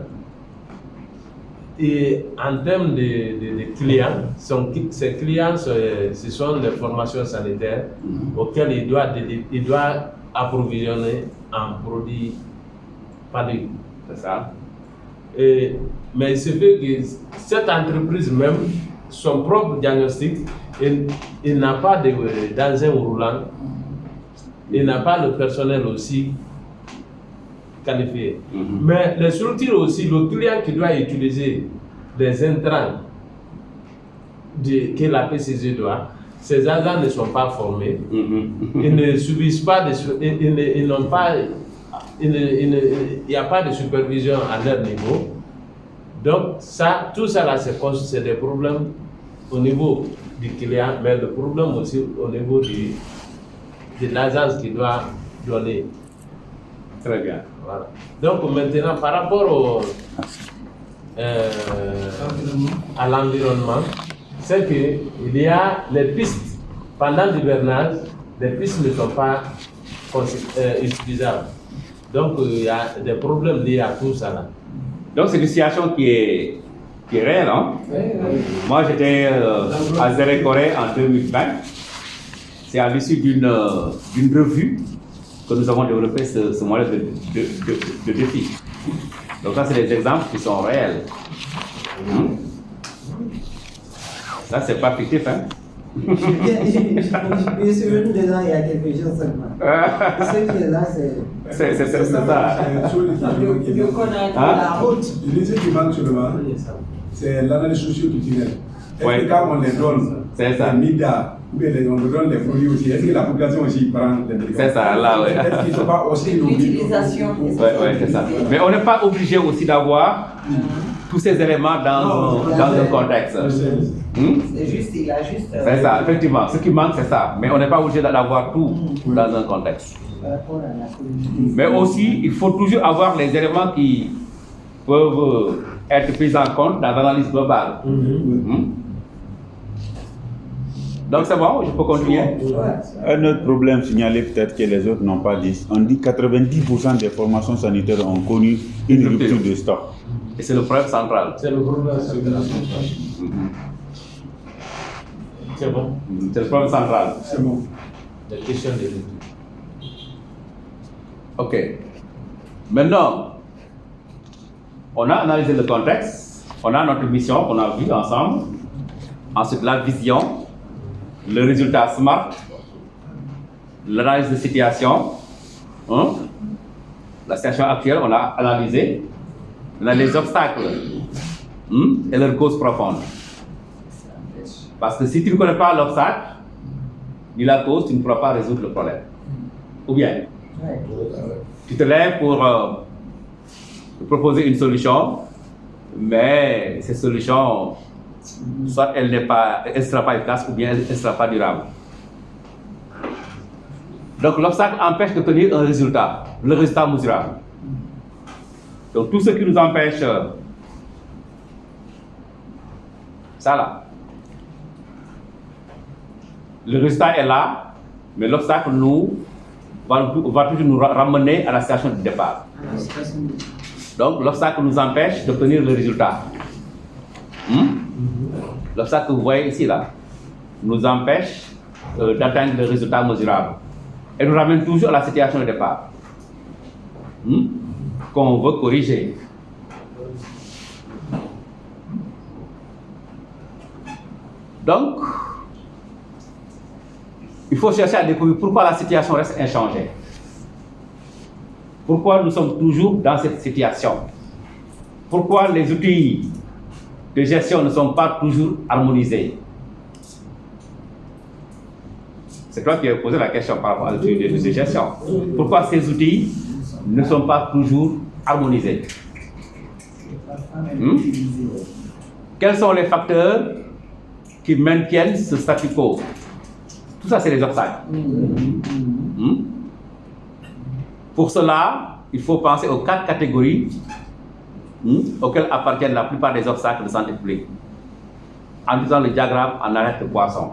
Speaker 8: et en termes de clients, ces clients, ce sont les formations sanitaires auxquelles il doit approvisionner en produits palu.
Speaker 2: C'est ça.
Speaker 8: Mais il se fait que cette entreprise même, son propre diagnostic, il n'a pas d'engin roulant, il n'a pas le personnel aussi qualifié. Mais les structures aussi, le client qui doit utiliser des intrants que la PCG doit, ces agents ne sont pas formés, ils ne subissent pas, ils n'ont pas, il n'y a pas de supervision à leur niveau. Donc ça, tout ça là, c'est des problèmes au niveau du client, mais le problème aussi au niveau de l'agence qui doit donner.
Speaker 2: Très bien.
Speaker 8: Voilà. Donc maintenant, par rapport à l'environnement, c'est qu'il y a les pistes. Pendant l'hivernage, les pistes ne sont pas utilisables. Donc il y a des problèmes liés à tout ça là.
Speaker 2: Donc c'est une situation qui est réelle. Hein? Moi j'étais à Zérekoré en 2020. C'est à l'issue d'une revue que nous avons développé ce modèle de défi. Donc ça, c'est des exemples qui sont réels. Ça, c'est pas fictif, hein?
Speaker 4: Je suis souvenu dedans il y a quelques jours seulement. Ce qui est là, c'est...
Speaker 2: C'est ça.
Speaker 4: Le connaître la route.
Speaker 5: Ce qui manque seulement, c'est l'analyse socio-culturelle. Est-ce que quand on les donne, les MIDA, ou bien on leur donne les produits aussi, est-ce que la population aussi prend les médicaments? C'est
Speaker 2: ça, là, oui.
Speaker 5: Est-ce qu'ils ne sont pas aussi
Speaker 4: l'utilisation?
Speaker 2: Oui, c'est ça. Mais on n'est pas obligé aussi d'avoir tous ces éléments dans un contexte.
Speaker 4: C'est juste, il a juste...
Speaker 2: C'est ça, effectivement. Ce qui manque, c'est ça. Mais on n'est pas obligé d'avoir tout dans un contexte. Mais aussi, il faut toujours avoir les éléments qui peuvent être pris en compte dans l'analyse globale. Donc c'est bon, je peux continuer.
Speaker 7: Un autre problème signalé peut-être que les autres n'ont pas dit, on dit que 90% des formations sanitaires ont connu une rupture de stock.
Speaker 2: Et c'est le problème central.
Speaker 8: C'est le problème central. C'est bon.
Speaker 2: C'est le problème central.
Speaker 5: C'est bon.
Speaker 8: La question de l'étude.
Speaker 2: Ok. Maintenant, on a analysé le contexte, on a notre mission qu'on a vue ensemble, ensuite la vision, le résultat SMART, l'analyse de situation, la situation actuelle, on a analysé, on a les obstacles et leurs causes profondes. Parce que si tu ne connais pas l'obstacle, ni la cause, tu ne pourras pas résoudre le problème. Ou bien, tu te lèves pour proposer une solution, mais cette solution, soit elle ne sera pas efficace ou bien elle ne sera pas durable. Donc l'obstacle empêche de tenir un résultat, le résultat mesurable. Donc tout ce qui nous empêche, ça là, le résultat est là, mais l'obstacle va toujours nous ramener à la station de départ. Donc l'obstacle nous empêche d'obtenir le résultat. L'obstacle que vous voyez ici là nous empêche d'atteindre le résultat mesurable et nous ramène toujours à la situation de départ qu'on veut corriger. Donc, il faut chercher à découvrir pourquoi la situation reste inchangée. Pourquoi nous sommes toujours dans cette situation? Pourquoi les outils de gestion ne sont pas toujours harmonisés? C'est toi qui as posé la question par rapport à l'outil de gestion. Pourquoi ces outils ne sont pas toujours harmonisés? Quels sont les facteurs qui maintiennent ce statu quo? Tout ça, c'est les obstacles. Pour cela, il faut penser aux 4 catégories auxquelles appartiennent la plupart des obstacles de santé publique. En utilisant le diagramme en arête de poisson.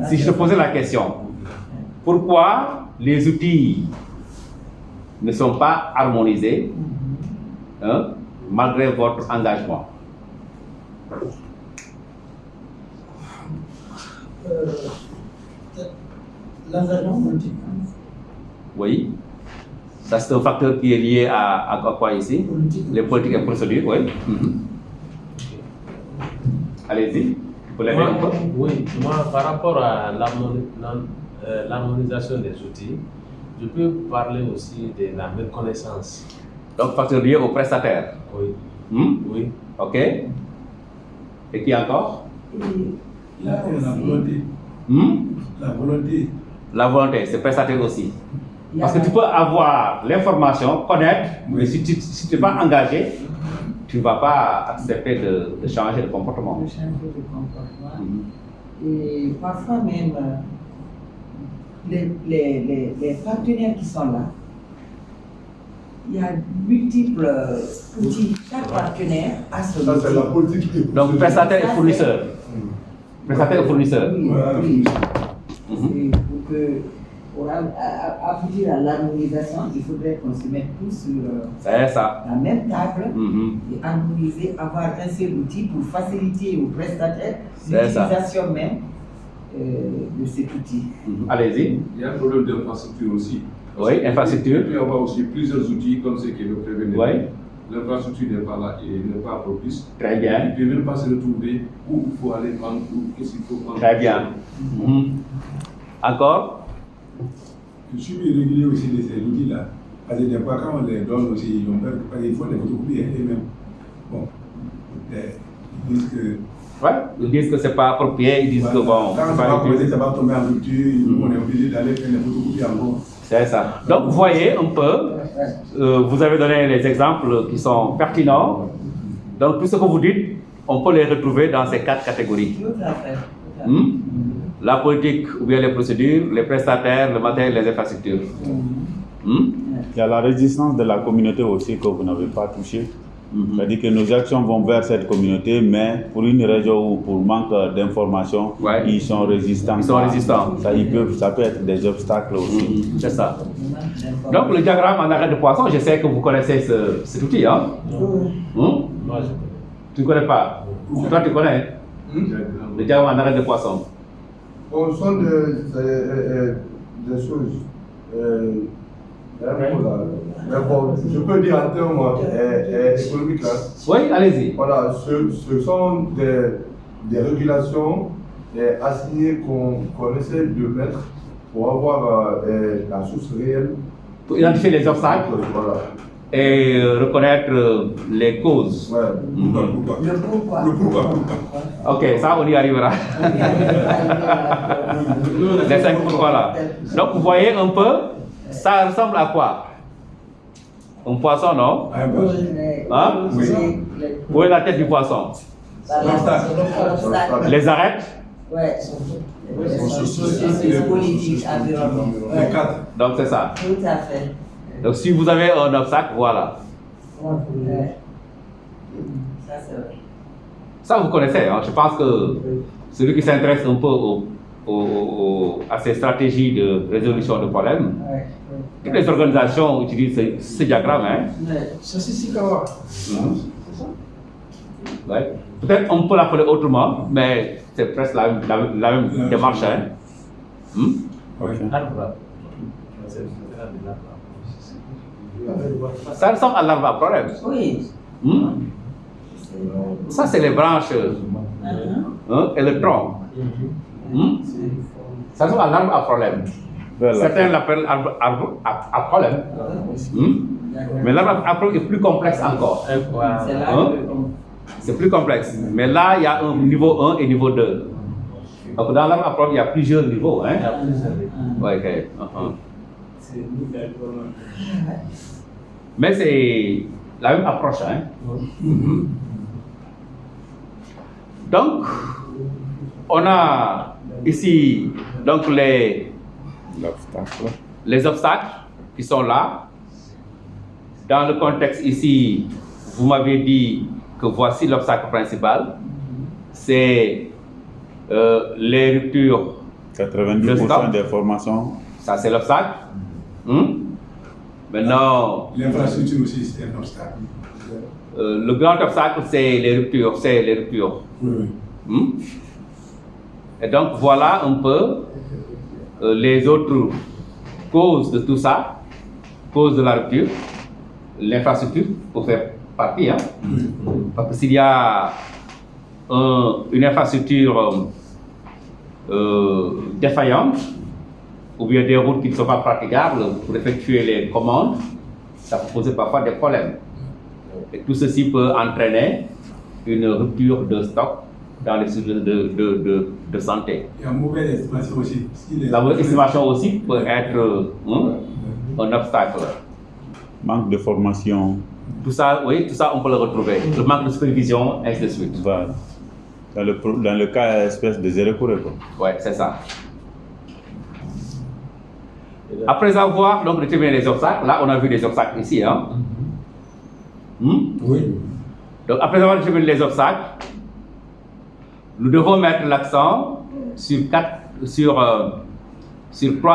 Speaker 2: Si je te posais la question, pourquoi les outils ne sont pas harmonisés malgré votre engagement?
Speaker 6: L'engagement politique.
Speaker 2: Oui. Ça, c'est un facteur qui est lié à quoi ici? Les politiques et procédures, oui. Allez-y. Vous l'avez un peu?
Speaker 8: Oui, moi, par rapport à l'harmonisation des outils, je peux parler aussi de la méconnaissance.
Speaker 2: Donc, facteur lié aux prestataires.
Speaker 8: Oui. Oui.
Speaker 2: OK. Et qui encore?
Speaker 5: La volonté. La volonté.
Speaker 2: La volonté, c'est prestataire aussi. Parce que tu peux avoir l'information, connaître, mais si tu n'es pas engagé, tu ne vas pas accepter de changer de comportement.
Speaker 4: De changer de comportement. Et parfois même, les partenaires qui sont là, il y a multiples outils. Chaque partenaire a son outil.
Speaker 3: Ça, c'est la politique.
Speaker 2: Donc, prestataire et fournisseur. Prestataire et fournisseur.
Speaker 4: Oui. Et pour aboutir à l'harmonisation, il faudrait qu'on se mette tous sur la même table et harmoniser, avoir un seul outil pour faciliter aux prestataires l'utilisation même de cet outil.
Speaker 2: Allez-y.
Speaker 12: Il y a un problème d'infrastructure aussi.
Speaker 2: Oui, infrastructure.
Speaker 12: Il peut y avoir aussi plusieurs outils comme ceux qui le prévenaient.
Speaker 2: Oui.
Speaker 12: L'infrastructure n'est pas là et n'est pas propice.
Speaker 2: Très bien.
Speaker 12: Il ne peut même pas se retrouver où il faut aller prendre, qu'est-ce qu'il faut prendre.
Speaker 2: Très bien. Encore?
Speaker 5: Le suivi régulier aussi de ces outils-là. Parce que des fois, quand on les donne aussi, ils ont peur qu'ils font des photocopies eux-mêmes. Bon, ils disent que.
Speaker 2: Ouais, ils disent que c'est pas approprié, ils disent que bon.
Speaker 5: Quand c'est pas approprié, ça va tomber en rupture, nous on est obligé d'aller faire des photocopies encore.
Speaker 2: C'est ça. Donc, vous voyez un peu, vous avez donné les exemples qui sont pertinents. Donc, tout ce que vous dites, on peut les retrouver dans ces 4 catégories.
Speaker 4: Tout à fait.
Speaker 2: La politique ou bien les procédures, les prestataires, le matériel, les infrastructures.
Speaker 7: Il y a la résistance de la communauté aussi que vous n'avez pas touché. C'est-à-dire que nos actions vont vers cette communauté, mais pour une raison ou pour manque d'information, ils sont résistants.
Speaker 2: Ils sont résistants.
Speaker 7: Ça peut être des obstacles aussi.
Speaker 2: C'est ça. Donc le diagramme en arête de poisson, je sais que vous connaissez cet outil. Hein?
Speaker 8: Moi, je connais.
Speaker 2: Tu ne connais pas? Toi, tu connais? Le diagramme en arête de poisson.
Speaker 3: Bon, ce sont des choses. Mais bon, je peux dire en termes économiques.
Speaker 2: Oui, allez-y.
Speaker 3: Voilà, ce sont des régulations assignées qu'on essaie de mettre pour avoir la source réelle.
Speaker 2: Pour identifier les obstacles.
Speaker 3: Voilà.
Speaker 2: Et reconnaître les causes.
Speaker 3: Ouais.
Speaker 4: Le pourquoi.
Speaker 2: Ok, ça on y arrivera. Les 5 pourquoi là. Donc vous voyez un peu, ça ressemble à quoi? Un poisson, non? Hein?
Speaker 4: Oui.
Speaker 2: Où est la tête du poisson? Les arêtes?
Speaker 4: Ouais. C'est politique, environnement.
Speaker 2: Donc c'est ça.
Speaker 4: Tout à fait.
Speaker 2: Donc si vous avez un obstacle, voilà.
Speaker 4: Ça c'est vrai.
Speaker 2: Ça vous connaissez, hein? Je pense que celui qui s'intéresse un peu à ces stratégies de résolution de problèmes, toutes les organisations utilisent ce diagramme. Hein?
Speaker 6: Ça c'est Sikawa.
Speaker 2: Ouais. Peut-être on peut l'appeler autrement, mais c'est presque la même démarche. Hein? Ça ressemble à l'arbre à problème.
Speaker 4: Oui.
Speaker 2: Ça, c'est les branches et le tronc. Ça ressemble à l'arbre à problème. Certains l'appellent arbre à problème. Mais l'arbre à problème est plus complexe encore. C'est plus complexe. Mais là, il y a un niveau 1 et niveau 2. Donc, dans l'arbre à problème, il y a plusieurs niveaux. Hein? Okay. Mais c'est la même approche. Hein? Donc, on a ici donc les obstacles qui sont là. Dans le contexte ici, vous m'avez dit que voici l'obstacle principal. C'est les ruptures.
Speaker 7: 90% des formations. Ça,
Speaker 2: c'est l'obstacle. Maintenant.
Speaker 5: L'infrastructure aussi, c'est un obstacle.
Speaker 2: Le grand obstacle, c'est les ruptures. Oui. Et donc, voilà un peu les autres causes de tout ça, causes de la rupture. L'infrastructure, pour faire partie. Parce que s'il y a une infrastructure défaillante, ou bien des routes qui ne sont pas praticables pour effectuer les commandes, ça peut poser parfois des problèmes. Et tout ceci peut entraîner une rupture de stock dans les systèmes de santé.
Speaker 5: Il y a une mauvaise estimation aussi.
Speaker 2: La mauvaise estimation aussi peut être un obstacle.
Speaker 7: Manque de formation.
Speaker 2: Tout ça, oui, tout ça on peut le retrouver. Le manque de supervision, ainsi de suite.
Speaker 7: Voilà. Dans le cas espèce de zéro courant.
Speaker 2: Oui, c'est ça. Après avoir donc déterminé les obstacles, là on a vu les obstacles ici.
Speaker 5: Oui.
Speaker 2: Donc après avoir déterminé les obstacles, nous devons mettre l'accent sur 3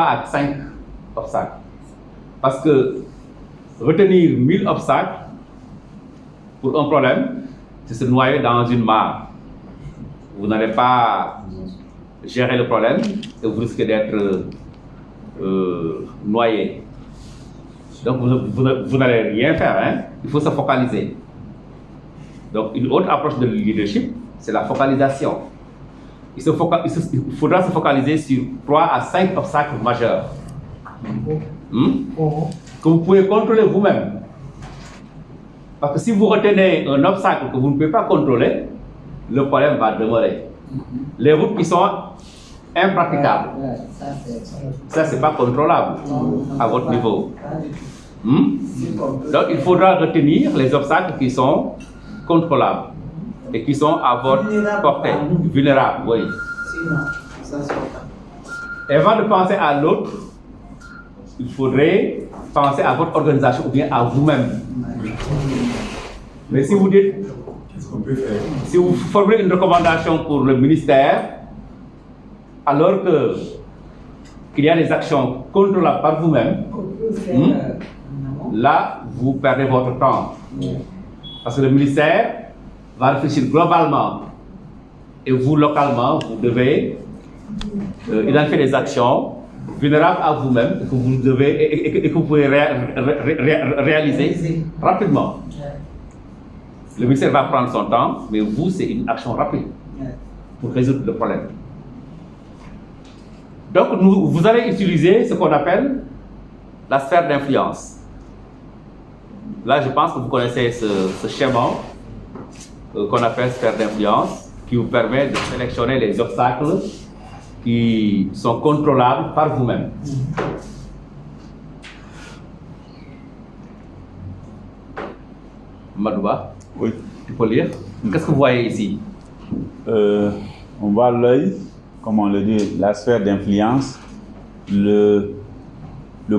Speaker 2: à 5 obstacles. Parce que retenir 1000 obstacles pour un problème, c'est se noyer dans une mare. Vous n'allez pas gérer le problème et vous risquez d'être noyé. Donc vous n'allez rien faire, il faut se focaliser. Donc une autre approche de leadership, c'est la focalisation. Il faudra se focaliser sur 3 à 5 obstacles majeurs que vous pouvez contrôler vous-même. Parce que si vous retenez un obstacle que vous ne pouvez pas contrôler, le problème va demeurer. Les routes qui sont impraticables, ça c'est pas contrôlable à votre niveau. Donc il faudra retenir les obstacles qui sont contrôlables et qui sont à votre portée, vulnérables, oui. Et avant de penser à l'autre, il faudrait penser à votre organisation ou bien à vous-même. Mais si vous dites, si vous formulez une recommandation pour le ministère, alors qu'il y a des actions contrôlables par vous-même, là, vous perdez votre temps. Parce que le ministère va réfléchir globalement et vous, localement, vous devez identifier des actions vulnérables à vous-même et que vous devez et que vous pouvez réaliser rapidement. Le ministère va prendre son temps, mais vous, c'est une action rapide pour résoudre le problème. Donc, vous allez utiliser ce qu'on appelle la sphère d'influence. Là, je pense que vous connaissez ce schéma qu'on appelle sphère d'influence, qui vous permet de sélectionner les obstacles qui sont contrôlables par vous-même. Madouba,
Speaker 7: oui.
Speaker 2: Tu peux lire. Qu'est-ce que vous voyez ici?
Speaker 7: On voit l'œil, comme on le dit, la sphère d'influence. Le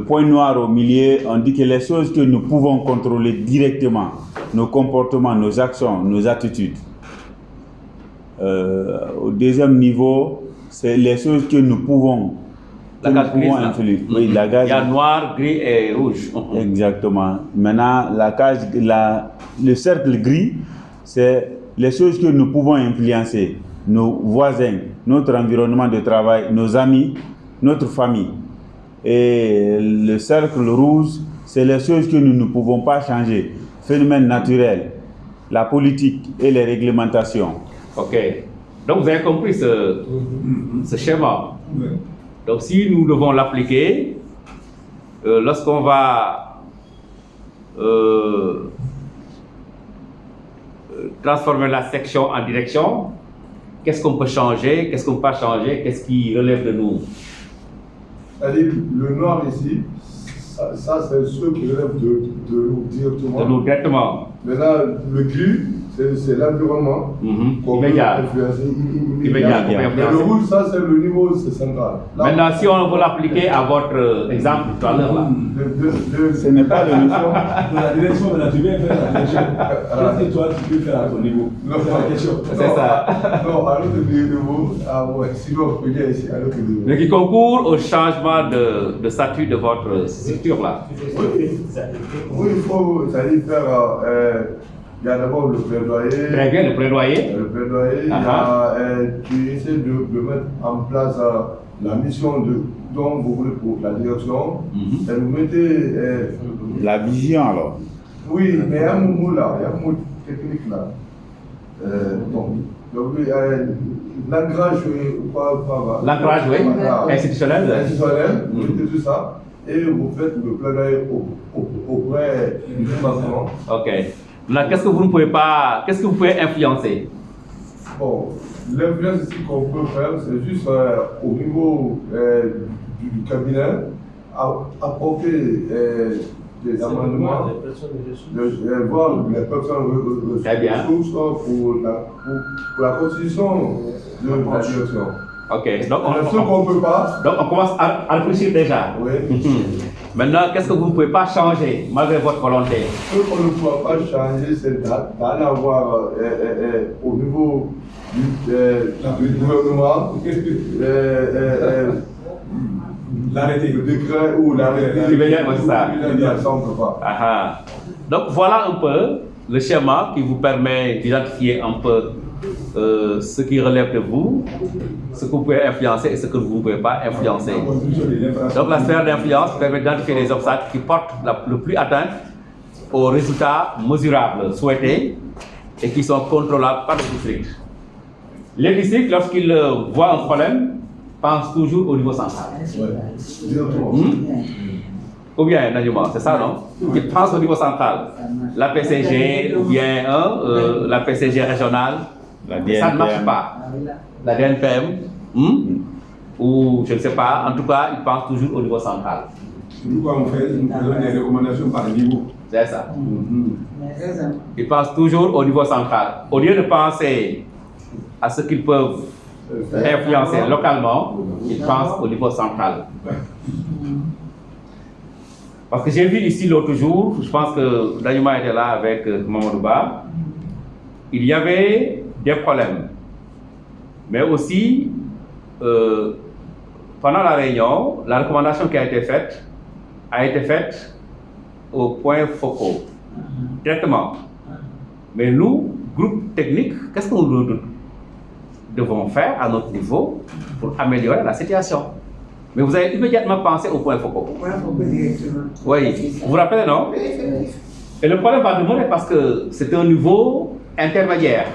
Speaker 7: point noir au milieu, on dit que les choses que nous pouvons contrôler directement, nos comportements, nos actions, nos attitudes. Au deuxième niveau, c'est les choses que nous pouvons influer. Oui, la case.
Speaker 2: Il y a noir, gris et rouge.
Speaker 7: Exactement. Maintenant, le cercle gris, c'est les choses que nous pouvons influencer. Nos voisins, notre environnement de travail, nos amis, notre famille. Et le cercle rouge, c'est les choses que nous ne pouvons pas changer. Phénomènes naturels, la politique et les réglementations.
Speaker 2: Ok. Donc vous avez compris ce schéma. Oui. Donc si nous devons l'appliquer, lorsqu'on va transformer la section en direction, qu'est-ce qu'on peut changer, qu'est-ce qu'on ne peut pas changer, qu'est-ce qui relève de nous?
Speaker 3: C'est-à-dire, le noir ici, ça c'est ceux qui relèvent de nous directement.
Speaker 2: De nous directement.
Speaker 3: Maintenant, le gris, c'est l'environnement qu'on peut
Speaker 2: Immédiat.
Speaker 3: influencer
Speaker 2: Immédiat.
Speaker 3: Mais le rouge, ça c'est le niveau central. Là,
Speaker 2: Maintenant, si on veut l'appliquer à votre exemple tout à l'heure là.
Speaker 7: Ce n'est pas le mission.
Speaker 5: La direction, maintenant, tu viens faire la direction. Qu'est-ce que toi, tu peux faire à ton niveau? C'est la question.
Speaker 2: C'est ça.
Speaker 3: Non, à l'autre niveau, sinon on peut dire ici à l'autre niveau.
Speaker 2: Mais qui concourt au changement de statut de votre structure là.
Speaker 3: Oui, il faut faire. Il y a d'abord le plaidoyer.
Speaker 2: Très bien, le plaidoyer.
Speaker 3: Le plaidoyer, il y a, tu essaies de mettre en place la mission dont vous voulez pour la direction. Et vous mettez.
Speaker 7: La vision alors.
Speaker 3: Oui, mais il y a un mot là, il y a un mot technique là. Donc, l'ancrage,
Speaker 2: l'ancrage, oui. Institutionnel.
Speaker 3: Institutionnel, vous mettez tout ça. Et vous faites le plaidoyer auprès du gouvernement.
Speaker 2: Ok. Maintenant, qu'est-ce que vous pouvez influencer?
Speaker 3: Bon, l'influence ici qu'on peut faire, c'est juste au niveau du cabinet, apporter des amendements, voir les personnes ressources pour la constitution de la direction.
Speaker 2: Ok, donc
Speaker 3: on
Speaker 2: commence à réfléchir déjà.
Speaker 3: Oui.
Speaker 2: Maintenant, qu'est-ce que vous ne pouvez pas changer malgré votre volonté?
Speaker 3: Ce qu'on ne peut pas changer, c'est d'aller avoir au niveau du gouvernement
Speaker 5: l'arrêté,
Speaker 3: le décret ou l'arrêté.
Speaker 2: Donc voilà un peu le schéma qui vous permet d'identifier un peu ce qui relève de vous, ce que vous pouvez influencer et ce que vous ne pouvez pas influencer. Donc la sphère d'influence permet d'identifier les obstacles qui portent le plus atteinte aux résultats mesurables souhaités et qui sont contrôlables par le district. Les districts, lorsqu'ils voient un problème, pensent toujours au niveau central. Ou bien, c'est ça, non? Ils pensent au niveau central. La PCG ou bien la PCG régionale. Ça ne marche pas. La DNPM, ou je ne sais pas, en tout cas, ils pensent toujours au niveau central.
Speaker 5: Pourquoi on donne des recommandations par niveau?
Speaker 2: C'est ça. Ils pensent toujours au niveau central. Au lieu de penser à ce qu'ils peuvent influencer localement, ils pensent au niveau central. Parce que j'ai vu ici l'autre jour, je pense que Danyuma était là avec Mamadouba, il y avait des problèmes. Mais aussi, pendant la réunion, la recommandation qui a été faite au point focaux, directement. Mais nous, groupe technique, qu'est-ce que nous devons faire à notre niveau pour améliorer la situation? Mais vous avez immédiatement pensé au point focaux. Oui, vous vous rappelez, non? Et le problème va demeurer parce que c'est un niveau intermédiaire.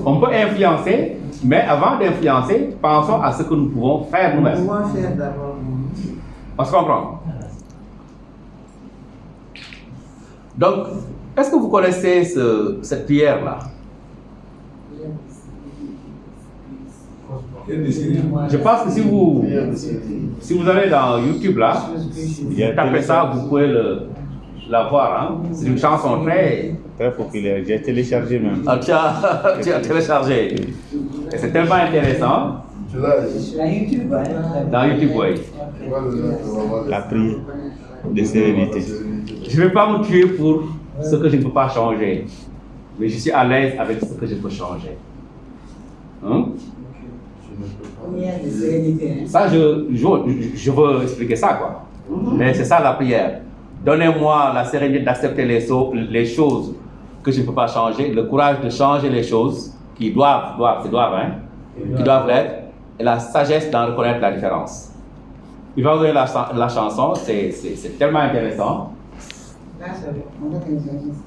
Speaker 2: On peut influencer, mais avant d'influencer, pensons à ce que nous pouvons faire nous-mêmes. On se comprend? Donc, est-ce que vous connaissez cette pierre-là? Je pense que si vous allez dans YouTube là, tapez ça, vous pouvez la voir. Hein? C'est une chanson très
Speaker 7: populaire. J'ai téléchargé même.
Speaker 2: Ah, tu as téléchargé. Et c'est tellement intéressant. Dans YouTube, oui.
Speaker 7: La prière de sérénité.
Speaker 2: Je ne vais pas me tuer pour ce que je ne peux pas changer, mais je suis à l'aise avec ce que je peux changer. Hein? Ça, je veux expliquer ça, quoi. Mais c'est ça la prière. Donnez-moi la sérénité d'accepter les choses que je ne peux pas changer, le courage de changer les choses qui doivent l'être, et la sagesse d'en reconnaître la différence. Il va ouvrir la chanson, c'est tellement intéressant.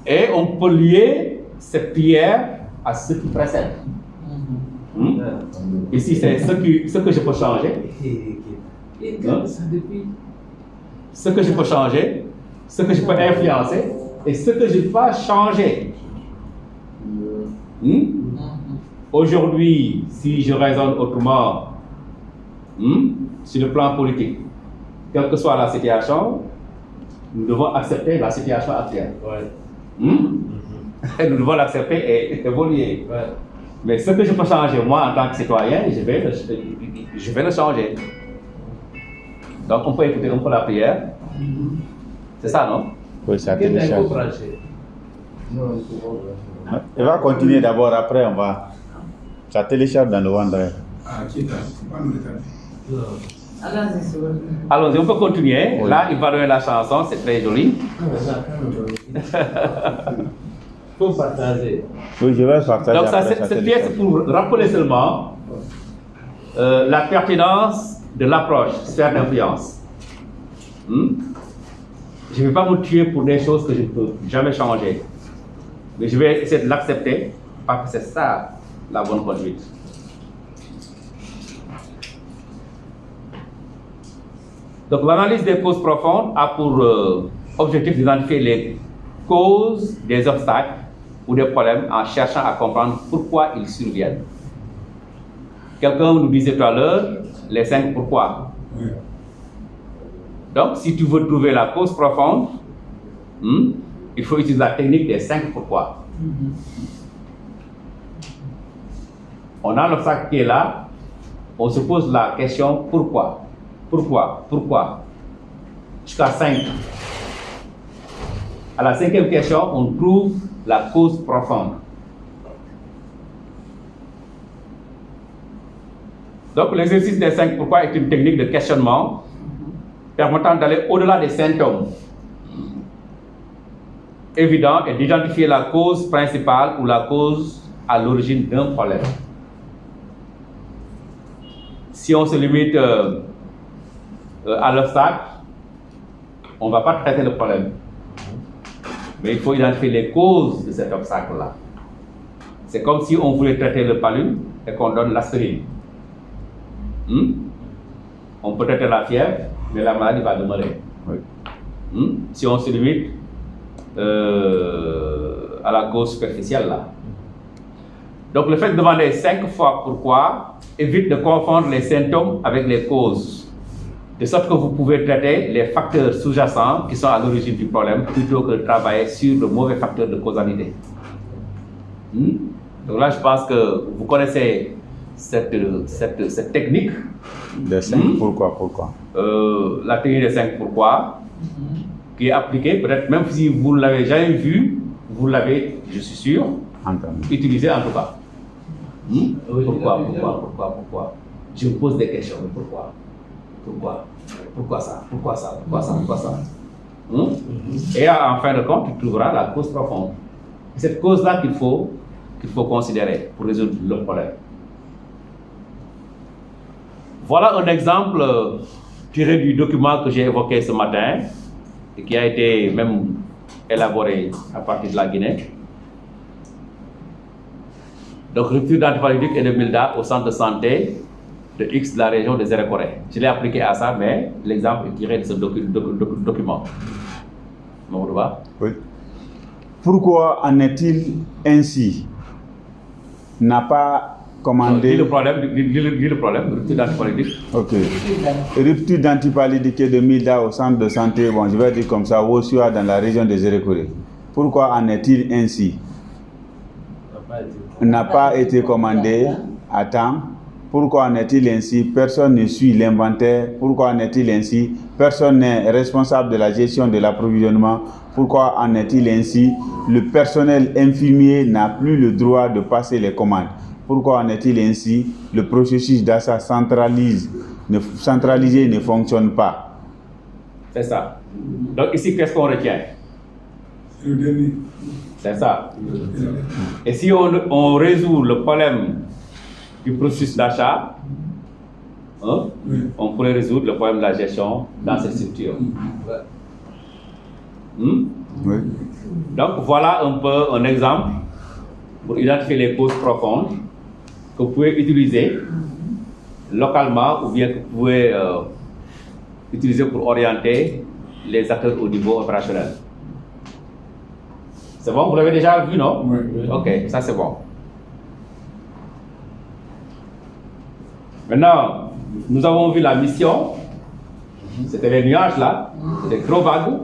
Speaker 2: Et on peut lier cette prière à ce qui précède. Ici, c'est ce que je peux changer. Ce que je peux changer, ce que je peux influencer et ce que je ne peux pas changer. Aujourd'hui, si je raisonne autrement sur le plan politique, quelle que soit la situation, nous devons accepter la situation actuelle. Et nous devons l'accepter et évoluer. Ouais. Mais ce que je peux changer, moi, en tant que citoyen, je vais le changer. Donc, on peut écouter un peu la prière. C'est ça, non?
Speaker 7: Oui, ça télécharge. Il va continuer d'abord, après on va... Ça télécharge dans le OneDrive.
Speaker 2: Allons-y, on peut continuer. Oui. Là, il va donner la chanson, c'est très joli.
Speaker 8: Faut partager.
Speaker 7: Oui, je vais partager.
Speaker 2: Donc, cette pièce, c'est pour rappeler seulement la pertinence de l'approche, sphère d'influence. Je ne vais pas me tuer pour des choses que je ne peux jamais changer. Mais je vais essayer de l'accepter parce que c'est ça la bonne conduite. Donc l'analyse des causes profondes a pour objectif d'identifier les causes des obstacles ou des problèmes en cherchant à comprendre pourquoi ils surviennent. Quelqu'un nous disait tout à l'heure les 5 pourquoi. Oui. Donc si tu veux trouver la cause profonde, il faut utiliser la technique des 5 pourquoi. On a l'obstacle qui est là, on se pose la question pourquoi. Pourquoi jusqu'à 5. À la 5e question, on trouve la cause profonde. Donc l'exercice des 5 pourquoi est une technique de questionnement permettant d'aller au-delà des symptômes évidents et d'identifier la cause principale ou la cause à l'origine d'un problème. Si on se limite à l'obstacle, on ne va pas traiter le problème. Mais il faut identifier les causes de cet obstacle-là. C'est comme si on voulait traiter le paludisme et qu'on donne l'aspirine. On peut traiter la fièvre, mais la maladie va demeurer. Oui. Si on se limite à la cause superficielle là. Donc le fait de demander 5 fois pourquoi évite de confondre les symptômes avec les causes. De sorte que vous pouvez traiter les facteurs sous-jacents qui sont à l'origine du problème plutôt que de travailler sur le mauvais facteur de causalité. Donc là, je pense que vous connaissez cette technique.
Speaker 7: Les 5 pourquoi.
Speaker 2: La technique des 5 pourquoi, qui est appliquée, peut-être même si vous ne l'avez jamais vu, vous l'avez, je suis sûr, utilisé en tout cas. Pourquoi? Je me pose des questions, mais pourquoi? Pourquoi ça? Et en fin de compte, tu trouveras la cause profonde. C'est cette cause-là qu'il faut considérer pour résoudre le problème. Voilà un exemple tiré du document que j'ai évoqué ce matin et qui a été même élaboré à partir de la Guinée. Donc, rupture d'antipaludisme et de Milda au centre de santé de X de la région de Zérekoré. Je l'ai appliqué à ça, mais l'exemple est tiré de ce document.
Speaker 7: Oui. Pourquoi en est-il ainsi? N'a pas commandé...
Speaker 2: Dis le problème, rupture d'antipaludisme.
Speaker 7: Ok. Rupture d'antipaludisme et de Milda au centre de santé, bon, je vais dire comme ça, Wossua dans la région de Zérekoré. Pourquoi en est-il ainsi? N'a pas été commandé à temps. Pourquoi en est-il ainsi? Personne ne suit l'inventaire. Pourquoi en est-il ainsi? Personne n'est responsable de la gestion de l'approvisionnement. Pourquoi en est-il ainsi? Le personnel infirmier n'a plus le droit de passer les commandes. Pourquoi en est-il ainsi? Le processus d'achat centralisé ne fonctionne pas.
Speaker 2: C'est ça. Donc ici, qu'est-ce qu'on retient?
Speaker 5: Le dernier.
Speaker 2: C'est ça. Et si on résout le problème du processus d'achat, on pourrait résoudre le problème de la gestion dans cette structure. Oui. Donc voilà un peu un exemple pour identifier les causes profondes que vous pouvez utiliser localement ou bien que vous pouvez utiliser pour orienter les acteurs au niveau opérationnel. C'est bon, vous l'avez déjà vu, non? Oui. Ok, ça c'est bon. Maintenant, nous avons vu la mission. C'était les nuages là, c'était gros vagues.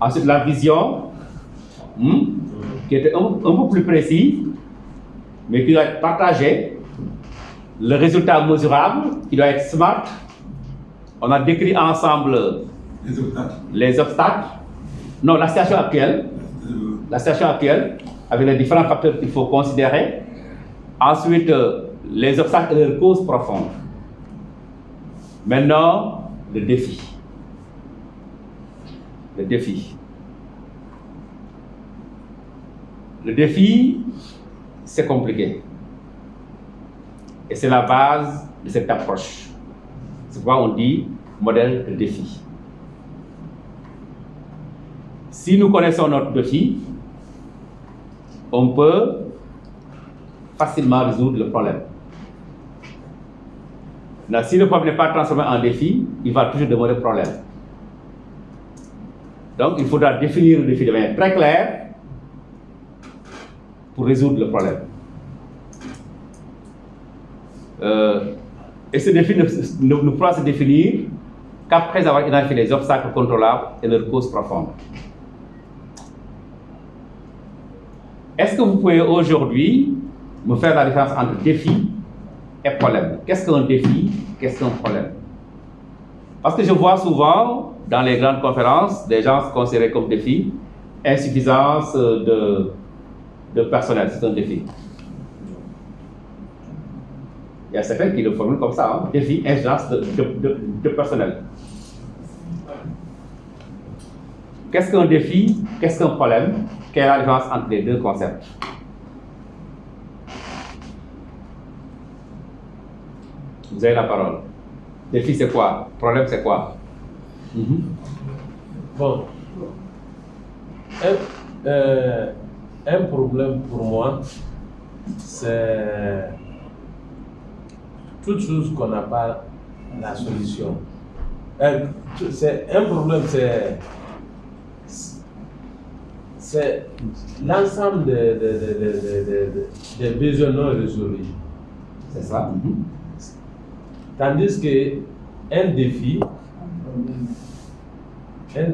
Speaker 2: Ensuite, la vision, qui qui était un peu plus précis, mais qui doit être partagé. Le résultat mesurable, qui doit être SMART. On a décrit ensemble les obstacles. Non, la situation actuelle. La situation actuelle, avec les différents facteurs qu'il faut considérer. Ensuite, les obstacles et leurs causes profondes. Maintenant, le défi. Le défi. Le défi, c'est compliqué. Et c'est la base de cette approche. C'est pourquoi on dit modèle de défi. Si nous connaissons notre défi, on peut facilement résoudre le problème. Là, si le problème n'est pas transformé en défi, il va toujours demeurer problème. Donc, il faudra définir le défi de manière très claire pour résoudre le problème. Et ce défi ne pourra se définir qu'après avoir identifié les obstacles contrôlables et leurs causes profondes. Est-ce que vous pouvez aujourd'hui me faire la différence entre défi et problème? Qu'est-ce qu'un défi? Qu'est-ce qu'un problème? Parce que je vois souvent dans les grandes conférences des gens se considérer comme défi, insuffisance de personnel, c'est un défi. Il y a certains qui le formulent comme ça, hein? Défi, insuffisance de personnel. Qu'est-ce qu'un défi? Qu'est-ce qu'un problème? Quelle est la différence entre les deux concepts? Vous avez la parole. Défi, c'est quoi? Problème, c'est quoi?
Speaker 8: Bon. Un problème pour moi, c'est toute chose qu'on n'a pas la solution. C'est un problème, c'est l'ensemble des besoins non résolus.
Speaker 2: C'est ça.
Speaker 8: Tandis que un défi, c'est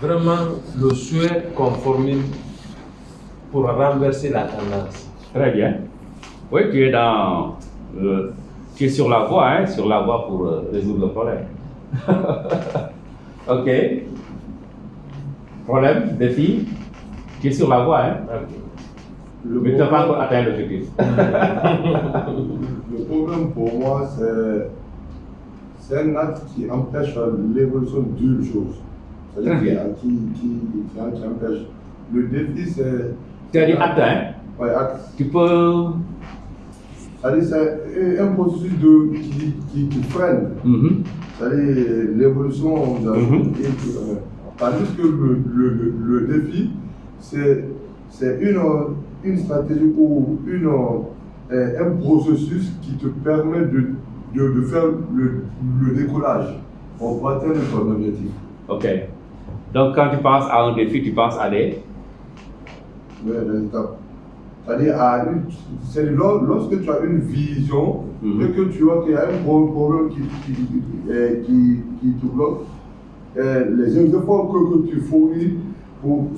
Speaker 8: vraiment le souhait qu'on formule pour renverser la tendance.
Speaker 2: Très bien. Oui, tu es sur la voie, hein, sur la voie pour résoudre le problème. Ok. Problème, défi, tu es sur la voie, hein. Mais tu n'as pas encore atteint l'objectif.
Speaker 3: Le problème pour moi, c'est un acte qui empêche l'évolution d'une chose. C'est-à-dire qui empêche. Le défi, c'est...
Speaker 2: Tu as dit acte, hein?
Speaker 3: Oui, acte.
Speaker 2: Tu peux...
Speaker 3: C'est-à-dire c'est un processus qui freine. C'est-à-dire l'évolution d'un tandis que le défi, c'est une stratégie ou un processus qui te permet de faire le décollage pour atteindre ton objectif.
Speaker 2: Ok. Donc quand tu penses à un défi, tu penses à des...
Speaker 3: Oui, résultats. C'est-à-dire, lorsque tu as une vision et que tu vois qu'il y a un problème qui te bloque, les efforts que tu fournis pour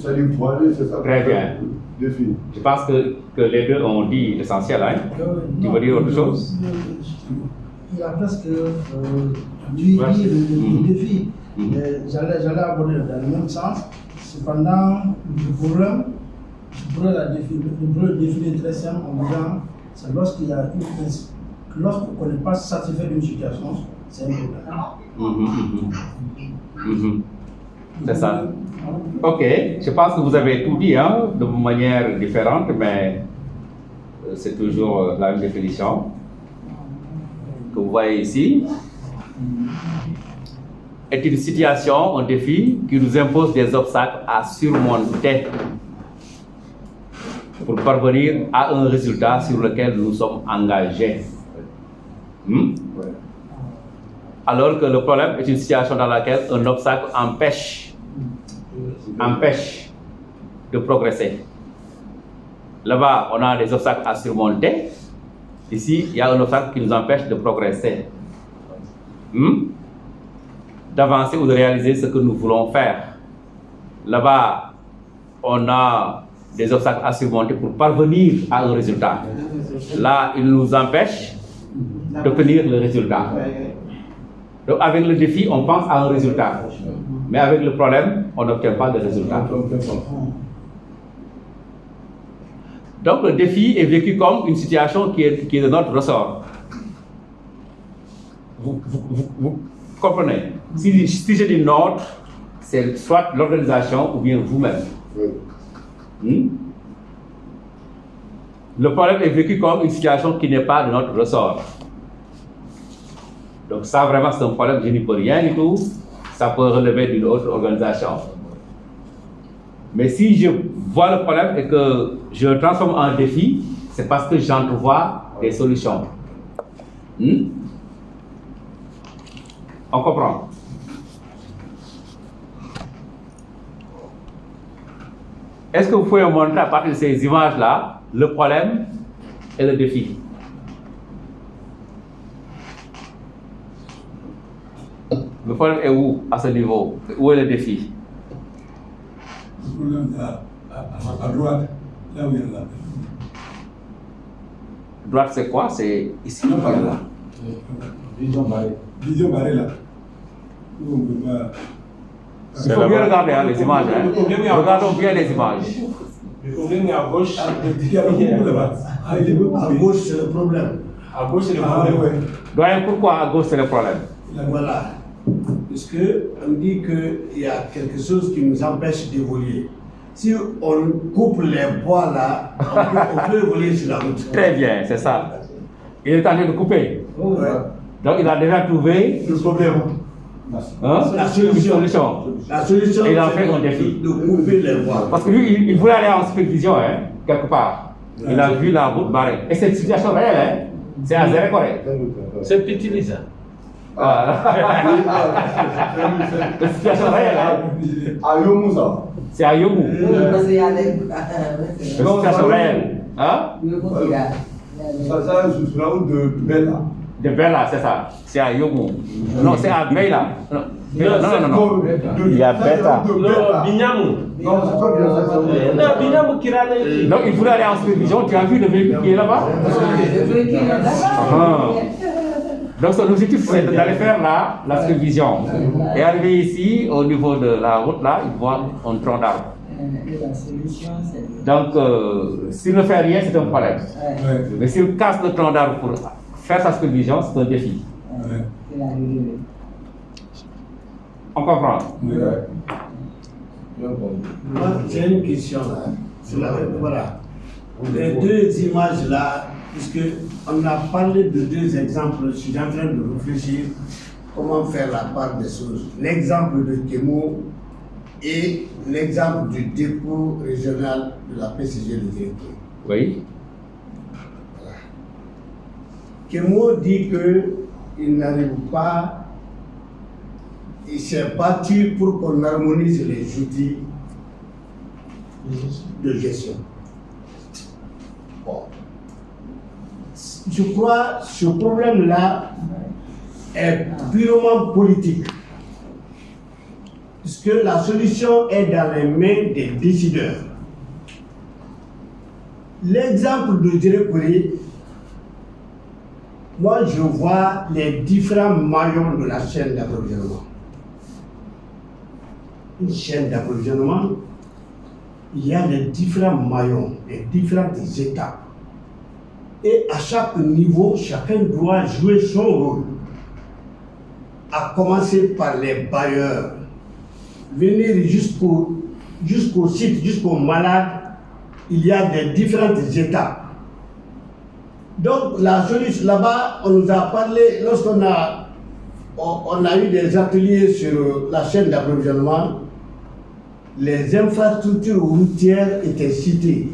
Speaker 3: aller, c'est ça.
Speaker 2: Très bien.
Speaker 3: Défi.
Speaker 2: Je pense que les deux ont dit l'essentiel, hein? Tu veux dire autre chose?
Speaker 6: Il y a presque du défi. J'allais aborder dans le même sens. Cependant, le problème définir très simple en disant c'est lorsqu'on n'est pas satisfait d'une situation, c'est un problème.
Speaker 2: C'est ça. Ok, je pense que vous avez tout dit, hein, de manière différente, mais c'est toujours la même définition que vous voyez ici. Est une situation, un défi qui nous impose des obstacles à surmonter pour parvenir à un résultat sur lequel nous sommes engagés. Alors que le problème est une situation dans laquelle un obstacle empêche de progresser. Là-bas, on a des obstacles à surmonter. Ici, il y a un obstacle qui nous empêche de progresser. D'avancer ou de réaliser ce que nous voulons faire. Là-bas, on a des obstacles à surmonter pour parvenir à un résultat. Là, il nous empêche d'obtenir le résultat. Donc avec le défi, on pense à un résultat. Mais avec le problème, on n'obtient pas de résultat. Donc le défi est vécu comme une situation qui est de notre ressort. Vous comprenez? Si je dis notre, c'est soit l'organisation ou bien vous-même. Le problème est vécu comme une situation qui n'est pas de notre ressort. Donc ça vraiment c'est un problème, je n'y peux rien du tout. Ça peut relever d'une autre organisation. Mais si je vois le problème et que je le transforme en défi, c'est parce que j'entrevois des solutions. On comprend? Est-ce que vous pouvez me montrer à partir de ces images-là le problème et le défi? Le problème est où à ce niveau? Où est le défi?
Speaker 5: Le problème est à droite, là où il y a là.
Speaker 2: Droite, c'est quoi? C'est ici ou là?
Speaker 5: Vision barrée. Vision barrée là. Où on ne peut pas.
Speaker 2: Il faut bien regarder les images. Regardons bien les images.
Speaker 11: Le problème est à gauche.
Speaker 5: Il y a beaucoup là-bas.
Speaker 11: À gauche, c'est le problème. À gauche, c'est le problème.
Speaker 2: Doyen, pourquoi à gauche, c'est le problème?
Speaker 11: Voilà. Parce qu'on dit qu'il y a quelque chose qui nous empêche d'évoluer. Si on coupe les bois là, on peut évoluer sur la route.
Speaker 2: Très bien, c'est ça. Il est en train de couper.
Speaker 11: Ouais.
Speaker 2: Donc il a déjà trouvé
Speaker 11: le problème.
Speaker 2: La solution.
Speaker 11: La solution,
Speaker 2: et il a fait un défi.
Speaker 11: De couper les bois.
Speaker 2: Parce que lui, il voulait aller en supervision, quelque part. Il a vu la route barrée. Et c'est une situation réelle, c'est à zéro correct.
Speaker 8: C'est Pétilisa.
Speaker 2: C'est une situation réelle.
Speaker 3: À Yomouza.
Speaker 2: C'est à Yomou.
Speaker 4: Parce qu'il y a des...
Speaker 2: C'est une situation réelle.
Speaker 3: Ça, c'est sur la route de Bella.
Speaker 2: De Bella, c'est ça. C'est à Yomou. Non, c'est à Bella. Non.
Speaker 7: Il y a Beta.
Speaker 8: Non, Bignamou.
Speaker 3: Non, c'est pas bien.
Speaker 8: Non, Bignamou qui râle.
Speaker 2: Donc il voulait aller en supervision. Tu as vu le véhicule qui est là-bas?
Speaker 4: Le véhicule est là-bas.
Speaker 2: Donc son objectif c'est d'aller faire la supervision. Et arrivé ici, au niveau de la route là, il voit un tronc d'arbre.
Speaker 4: La solution, c'est...
Speaker 2: Donc s'il ne fait rien, c'est un problème. Mais s'il casse le tronc d'arbre pour faire sa supervision, c'est un défi. On comprend?
Speaker 11: Moi, j'ai une question là. Voilà. Les deux images là, puisque on a parlé de deux exemples, je suis en train de réfléchir comment faire la part des choses. L'exemple de Kémo et l'exemple du dépôt régional de la PCG de Directeur.
Speaker 2: Oui.
Speaker 11: Voilà. Kémo dit qu'il n'arrive pas, il s'est battu pour qu'on harmonise les outils de gestion. Bon. Je crois que ce problème-là est purement politique, puisque la solution est dans les mains des décideurs. L'exemple de Djerekouri, moi je vois les différents maillons de la chaîne d'approvisionnement. Une chaîne d'approvisionnement, il y a les différents maillons, les différentes étapes. Et à chaque niveau, chacun doit jouer son rôle. À commencer par les bailleurs. Venir jusqu'au site, jusqu'au malade, il y a des différentes étapes. Donc la solution, là-bas, on nous a parlé, lorsqu'on a eu des ateliers sur la chaîne d'approvisionnement, les infrastructures routières étaient citées.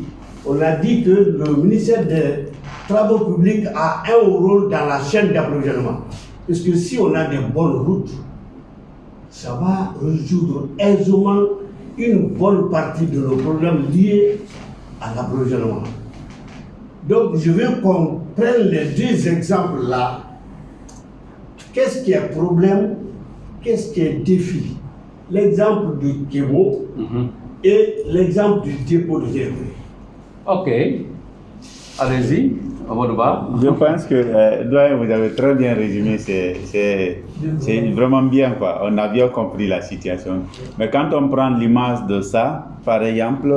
Speaker 11: On a dit que le ministère des Travaux publics a un rôle dans la chaîne d'approvisionnement. Parce que si on a des bonnes routes, ça va résoudre aisément une bonne partie de nos problèmes liés à l'approvisionnement. Donc je veux qu'on prenne les deux exemples là. Qu'est-ce qui est problème? Qu'est-ce qui est défi? L'exemple de Kémo, et l'exemple du dépôt de Djeboué.
Speaker 2: Ok. Allez-y, Amadouba.
Speaker 7: Je pense que, doyen, vous avez très bien résumé, c'est vraiment bien, quoi. On a bien compris la situation. Mais quand on prend l'image de ça, par exemple,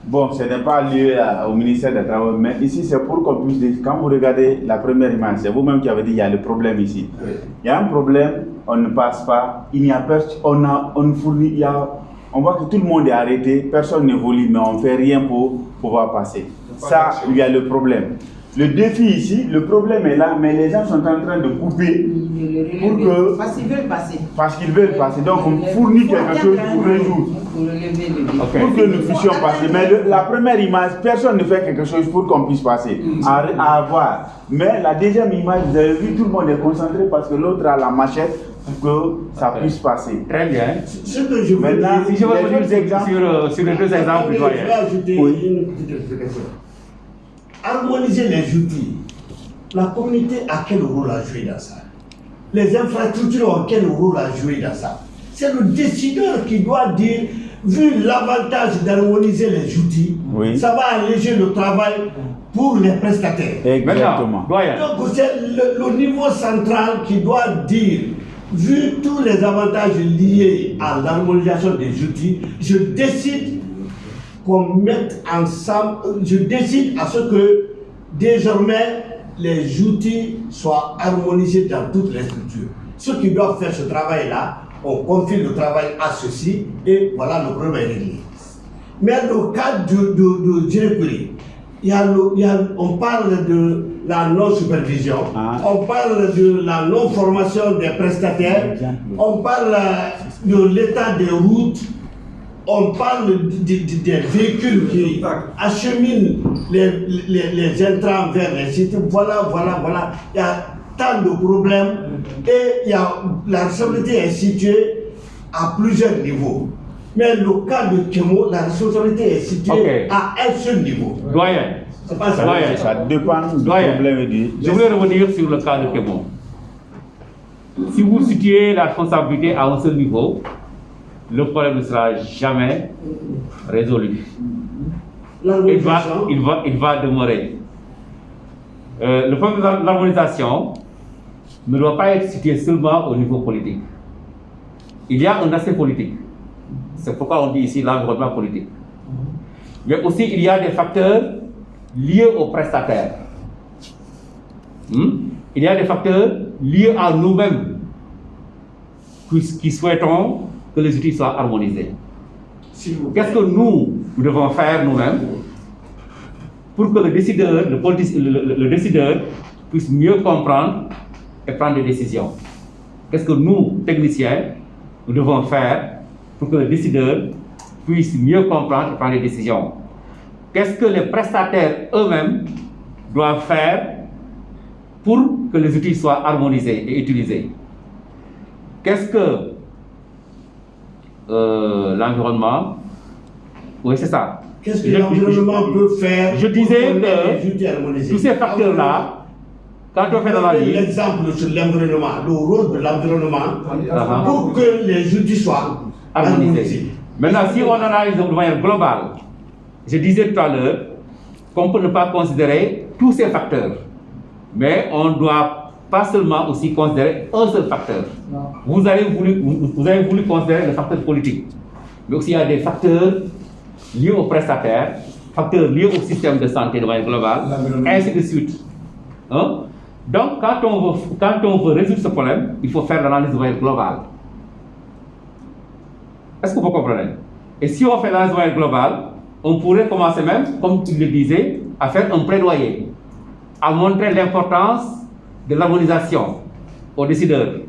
Speaker 7: bon, ce n'est pas lié au ministère des Travaux, mais ici c'est pour qu'on puisse dire, quand vous regardez la première image, c'est vous-même qui avez dit il y a le problème ici. Il y a un problème, on ne passe pas, il n'y a personne, on fournit, on voit que tout le monde est arrêté, personne n'évolue, mais on ne fait rien pour pouvoir passer. Ça, il y a le problème. Le défi ici, le problème est là, mais les gens sont en train de couper pour que...
Speaker 4: Parce qu'ils veulent passer.
Speaker 7: Parce qu'ils veulent passer. Donc on fournit quelque chose pour résoudre. Pour que nous puissions passer. Mais la première image, personne ne fait quelque chose pour qu'on puisse passer. À avoir. Mais la deuxième image, vous avez vu, tout le monde est concentré parce que l'autre a la machette pour que ça puisse passer.
Speaker 2: Très bien.
Speaker 11: Ce que je veux
Speaker 2: maintenant,
Speaker 11: dire,
Speaker 2: si je veux revenir sur les deux exemples,
Speaker 11: je vais ajouter une petite explication. Harmoniser les outils. La communauté a quel rôle à jouer dans ça? Les infrastructures ont quel rôle à jouer dans ça? C'est le décideur qui doit dire, vu l'avantage d'harmoniser les outils, ça va alléger le travail pour les prestataires.
Speaker 7: Exactement.
Speaker 11: Donc c'est le niveau central qui doit dire, vu tous les avantages liés à l'harmonisation des outils, je décide qu'on mette ensemble, je décide à ce que désormais les outils soient harmonisés dans toutes les structures. Ceux qui doivent faire ce travail-là, on confie le travail à ceux-ci et voilà, le problème est réglé. Mais dans le cadre de Djeboué, on parle de la non-supervision, on parle de la non-formation des prestataires, on parle de l'état des routes, on parle des véhicules qui acheminent les intrants vers les sites. Voilà. Il y a tant de problèmes et la responsabilité est située à plusieurs niveaux. Mais le cas de Kémo, la responsabilité est située à un seul niveau.
Speaker 2: Doyen.
Speaker 11: C'est pas ça.
Speaker 2: Doyen.
Speaker 7: Ça dépend du problème.
Speaker 2: Je voulais revenir sur le cas de Kémo. Si vous situez la responsabilité à un seul niveau, le problème ne sera jamais résolu. Il va demeurer. Le problème de l'harmonisation ne doit pas être situé seulement au niveau politique. Il y a un aspect politique. C'est pourquoi on dit ici l'environnement politique. Mais aussi, il y a des facteurs liés aux prestataires. Il y a des facteurs liés à nous-mêmes qui souhaitons que les outils soient harmonisés. Qu'est-ce que nous devons faire nous-mêmes pour que le décideur puisse mieux comprendre et prendre des décisions? Qu'est-ce que nous, techniciens, nous devons faire pour que le décideur puisse mieux comprendre et prendre des décisions? Qu'est-ce que les prestataires eux-mêmes doivent faire pour que les outils soient harmonisés et utilisés? Qu'est-ce que l'environnement, oui, c'est ça.
Speaker 11: Qu'est-ce que l'environnement peut faire?
Speaker 2: Je disais que tous ces facteurs-là, quand on fait l'analyse.
Speaker 11: L'exemple sur l'environnement, le rôle de l'environnement, pour que les outils soient harmonisés.
Speaker 2: Maintenant, si on analyse de manière globale, je disais tout à l'heure qu'on ne peut pas considérer tous ces facteurs, mais on ne doit pas seulement aussi considérer un seul facteur. Vous avez voulu considérer le facteur politique, mais aussi il y a des facteurs liés aux prestataires, facteurs liés au système de santé de manière globale, ainsi de suite. Donc, quand on veut résoudre ce problème, il faut faire l'analyse de manière globale. Est-ce que vous comprenez? Et si on fait l'analyse de manière globale, on pourrait commencer même, comme tu le disais, à faire un plaidoyer, à montrer l'importance de l'harmonisation aux décideurs,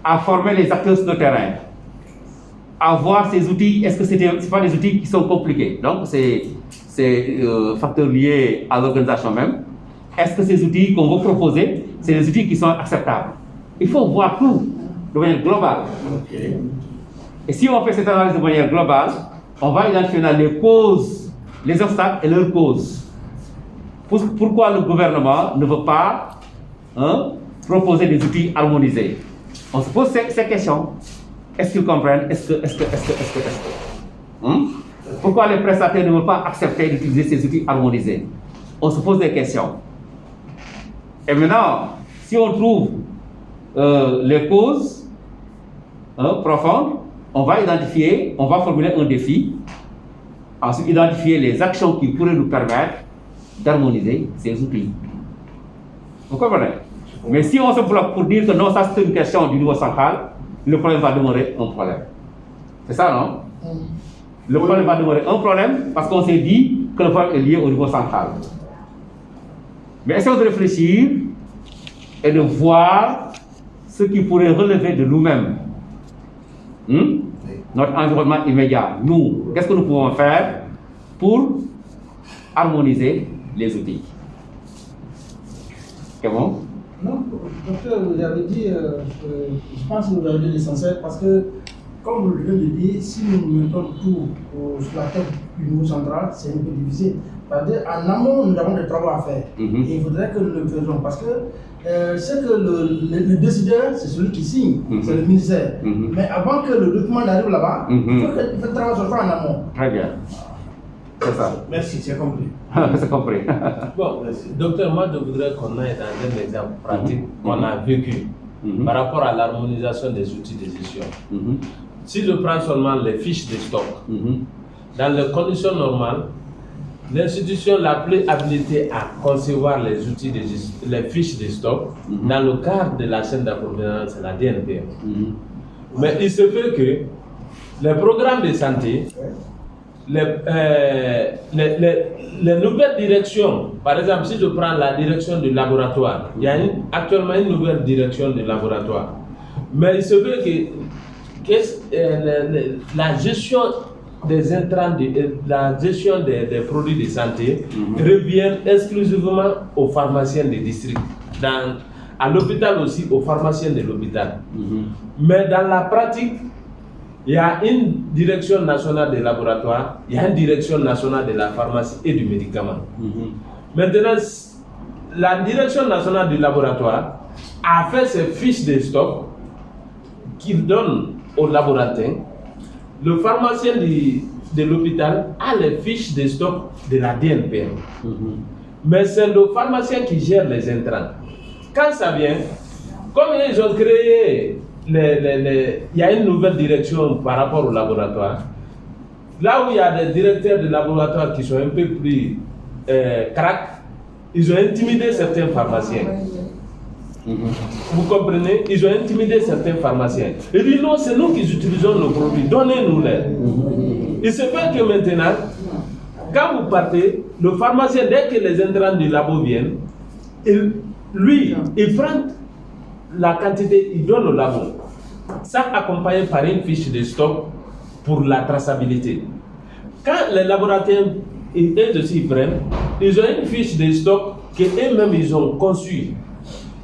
Speaker 2: à former les acteurs sur le terrain, à voir ces outils. Est-ce que ce n'est pas des outils qui sont compliqués? Donc, c'est facteurs liés à l'organisation même. Est-ce que ces outils qu'on va proposer, c'est des outils qui sont acceptables? Il faut voir tout de manière globale. Et si on fait cette analyse de manière globale, on va identifier les causes, les obstacles et leurs causes. Pourquoi le gouvernement ne veut pas proposer des outils harmonisés? On se pose ces questions. Est-ce qu'ils comprennent? Est-ce que Pourquoi les prestataires ne veulent pas accepter d'utiliser ces outils harmonisés? On se pose des questions. Et maintenant, si on trouve les causes profondes, on va formuler un défi, ensuite identifier les actions qui pourraient nous permettre d'harmoniser ces outils. Vous comprenez? Mais si on se bloque pour dire que non, ça c'est une question du niveau central, le problème va demeurer un problème. C'est ça, non? Le problème va demeurer un problème parce qu'on s'est dit que le problème est lié au niveau central. Mais essayons de réfléchir et de voir ce qui pourrait relever de nous-mêmes. Notre environnement immédiat. Nous, qu'est-ce que nous pouvons faire pour harmoniser les outils? Comment?
Speaker 6: Non, docteur, vous avez dit, je pense que vous avez dit l'essentiel parce que, comme vous le dites, si nous mettons tout sur la tête du niveau central, c'est un peu difficile. C'est-à-dire, en amont, nous avons des travaux à faire. Et il faudrait que nous le faisions parce que c'est que le décideur, c'est celui qui signe, c'est le ministère. Mais avant que le document n'arrive là-bas, il faut que le travail soit fait en amont.
Speaker 2: Très bien. C'est ça.
Speaker 11: Merci, c'est compris.
Speaker 2: C'est compris.
Speaker 8: Bon, docteur, moi je voudrais qu'on aille dans un exemple pratique qu'on a vécu par rapport à l'harmonisation des outils de gestion. Si je prends seulement les fiches de stock, dans les conditions normales, l'institution la plus habilitée à concevoir les outils de gestion, les fiches de stock, dans le cadre de la chaîne d'approvisionnement, c'est la DNPM. Mais il se fait que les programmes de santé, les nouvelles directions, par exemple, si je prends la direction du laboratoire, il y a actuellement une nouvelle direction du laboratoire. Mais il se fait que la gestion des intrants, la gestion des produits de santé revient exclusivement aux pharmaciens des districts. À l'hôpital aussi, aux pharmaciens de l'hôpital. Mais dans la pratique, il y a une direction nationale des laboratoires, il y a une direction nationale de la pharmacie et du médicament. Maintenant, la direction nationale du laboratoire a fait ses fiches de stock qu'il donne au laboratoire. Le pharmacien de l'hôpital a les fiches de stock de la DNPM. Mais c'est le pharmacien qui gère les intrants. Quand ça vient, comme ils ont créé il y a une nouvelle direction par rapport au laboratoire. Là où il y a des directeurs de laboratoire qui sont un peu plus crack, ils ont intimidé certains pharmaciens. Vous comprenez? Ils ont intimidé certains pharmaciens. Ils disent non, c'est nous qui utilisons nos produits, donnez-nous-les. Il se fait que maintenant, quand vous partez, le pharmacien, dès que les intrants du labo viennent, il prend la quantité, il donne au labo. Ça accompagné par une fiche de stock pour la traçabilité. Quand les laboratoires, eux aussi prennent, ils ont une fiche de stock qu'eux-mêmes ils ont conçue.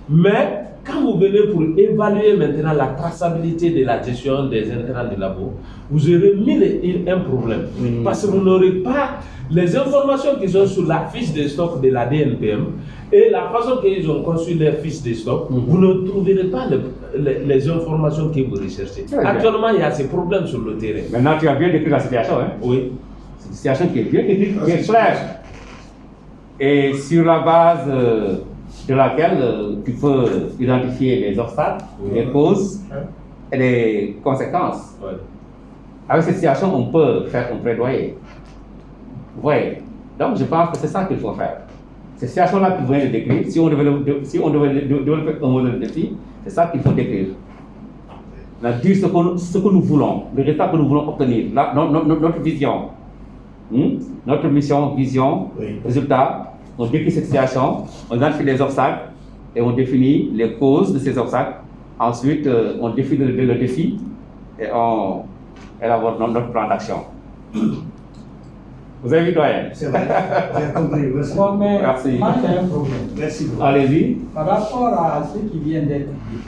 Speaker 8: Mais quand vous venez pour évaluer maintenant la traçabilité de la gestion des intrants du labo, vous aurez mis un problème. Parce que vous n'aurez pas les informations qui sont sur la fiche de stock de la DNPM et la façon qu'ils ont conçu les fiches de stock, vous ne trouverez pas les informations que vous recherchez. Actuellement, il y a ces problèmes sur le terrain.
Speaker 2: Maintenant, tu as bien décrit la situation, hein?
Speaker 8: Oui.
Speaker 2: C'est une situation qui est bien décrite, qui est claire. Et sur la base de laquelle tu peux identifier les obstacles, les causes et les conséquences. Avec cette situation, on peut faire un plaidoyer. Vous voyez? Donc, je pense que c'est ça qu'il faut faire. Cette situation-là que vous venez de décrire, si on devait développer un modèle de défi, c'est ça qu'il faut décrire. Dire ce que nous voulons, le résultat que nous voulons obtenir, notre vision, notre mission, vision, résultat. On décrit cette situation, on identifie les obstacles et on définit les causes de ces obstacles. Ensuite, on définit le défi et on élabore notre plan d'action. Vous avez vu, doyen?
Speaker 11: C'est vrai, j'ai compris. Merci.
Speaker 4: Bon, mais
Speaker 2: merci.
Speaker 4: Moi, j'ai un problème.
Speaker 11: Merci beaucoup.
Speaker 2: Allez-y.
Speaker 4: Par rapport à ce qui vient d'être dit,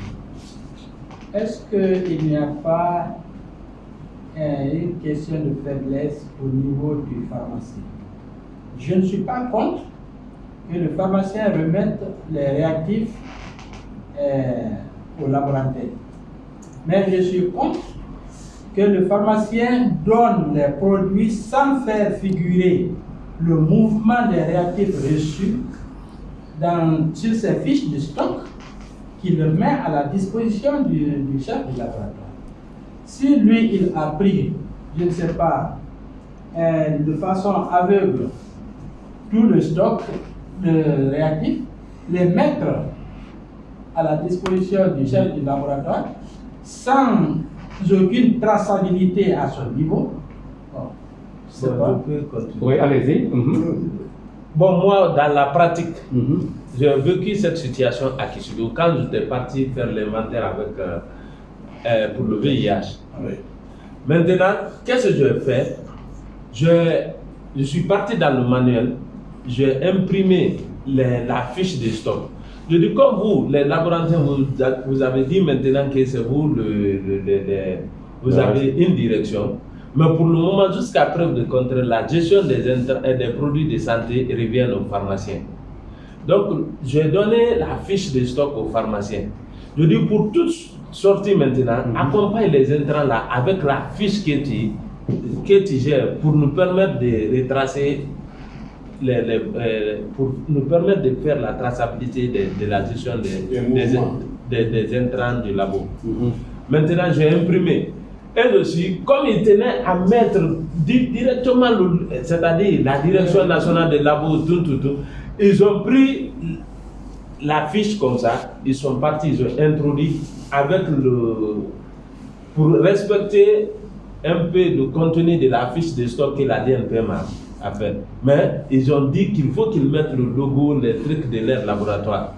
Speaker 4: est-ce qu'il n'y a pas une question de faiblesse au niveau du pharmacien? Je ne suis pas contre que le pharmacien remette les réactifs au laboratoire. Mais je suis contre
Speaker 6: que le pharmacien donne les produits sans faire figurer le mouvement des réactifs reçus sur ses fiches de stock, qu'il le met à la disposition du chef du laboratoire. Si lui, il a pris, je ne sais pas, de façon aveugle, tout le stock de réactifs, les mettre à la disposition du chef du laboratoire, sans aucune traçabilité à son niveau.
Speaker 2: Oui, allez-y.
Speaker 8: Bon, moi, dans la pratique, j'ai vécu cette situation à Kisudu quand j'étais parti faire l'inventaire avec, pour le VIH. Oui. Maintenant, qu'est-ce que je fais? Je suis parti dans le manuel, j'ai imprimé la fiche de stock. Je dis, comme vous, les laboratoires, vous avez dit maintenant que c'est vous, vous avez une direction. Mais pour le moment, jusqu'à preuve de contraire, la gestion des produits de santé revient aux pharmaciens. Donc, j'ai donné la fiche de stock aux pharmaciens. Je dis, pour toute sortie maintenant, accompagne les intrants là avec la fiche que tu gères pour nous permettre de retracer, pour nous permettre de faire la traçabilité de la gestion des intrants du labo. Maintenant, j'ai imprimé. Et aussi, comme ils tenaient à mettre directement, c'est-à-dire la direction nationale des labos, ils ont pris la fiche comme ça, ils sont partis, ils ont introduit avec pour respecter un peu le contenu de la fiche de stock que la DNPM a fait. Mais ils ont dit qu'il faut qu'ils mettent le logo, les trucs de leur laboratoire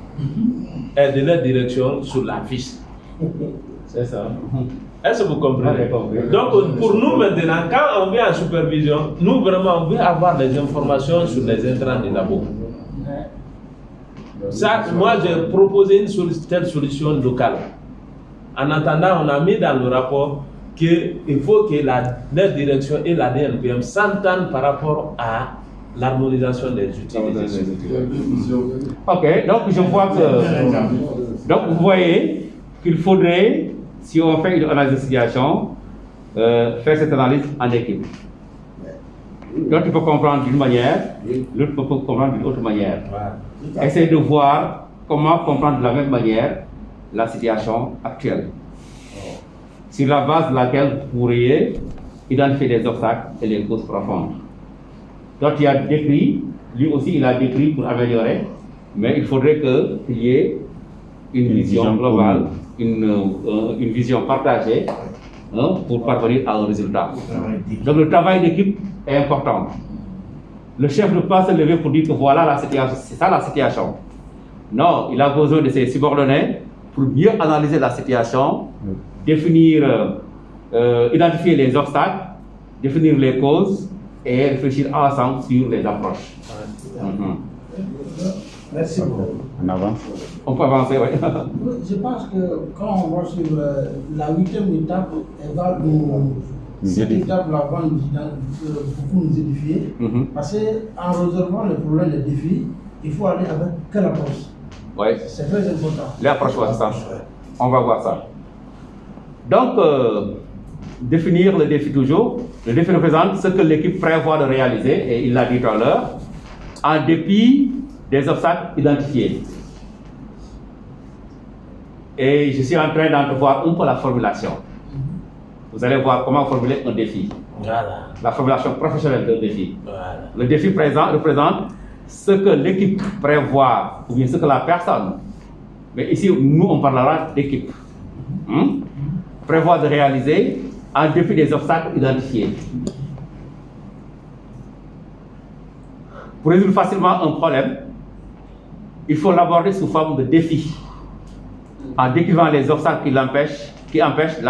Speaker 8: et de leur direction sur la fiche.
Speaker 2: C'est ça.
Speaker 8: Est-ce que vous comprenez? Donc, pour nous maintenant, quand on vient en supervision, nous vraiment, on veut avoir des informations sur les intrants des labos. Ça, moi, j'ai proposé une telle solution locale. En attendant, on a mis dans le rapport qu'il faut que la direction et la DNPM s'entendent par rapport à l'harmonisation des outils.
Speaker 2: Ok, donc je vois que... Donc, vous voyez qu'il faudrait, si on fait une analyse de situation, faire cette analyse en équipe. Donc tu peux comprendre d'une manière, l'autre peut comprendre d'une autre manière. Essayez de voir comment comprendre de la même manière la situation actuelle. Sur la base de laquelle vous pourriez identifier les obstacles et les causes profondes. Donc il a décrit, lui aussi il a décrit pour améliorer, mais il faudrait qu'il y ait une vision globale, une vision partagée pour parvenir à un résultat. Donc le travail d'équipe est important. Le chef ne peut pas se lever pour dire que voilà la situation, c'est ça la situation. Non, il a besoin de ses subordonnés pour mieux analyser la situation, définir, identifier les obstacles, définir les causes et réfléchir ensemble sur les approches.
Speaker 11: Merci beaucoup.
Speaker 7: En avance.
Speaker 2: On peut avancer, oui.
Speaker 6: Je pense que quand on va sur la 8e étape, elle va cette étape-là va beaucoup nous édifier. Parce qu'en résolvant les problèmes, les défis, il faut aller avec quelle approche?
Speaker 2: Oui.
Speaker 6: C'est très important.
Speaker 2: L'approche, c'est ça. On va voir ça. Donc, définir le défi toujours. Le défi représente ce que l'équipe prévoit de réaliser, et il l'a dit tout à l'heure, en dépit des obstacles identifiés. Et je suis en train d'entrevoir un peu la formulation. Vous allez voir comment formuler un défi.
Speaker 8: Voilà.
Speaker 2: La formulation professionnelle d'un défi.
Speaker 8: Voilà.
Speaker 2: Le défi présent représente ce que l'équipe prévoit, ou bien ce que la personne, mais ici nous on parlera d'équipe, prévoit de réaliser en dépit des obstacles identifiés. Pour résoudre facilement un problème, il faut l'aborder sous forme de défi, en décrivant les obstacles qui empêchent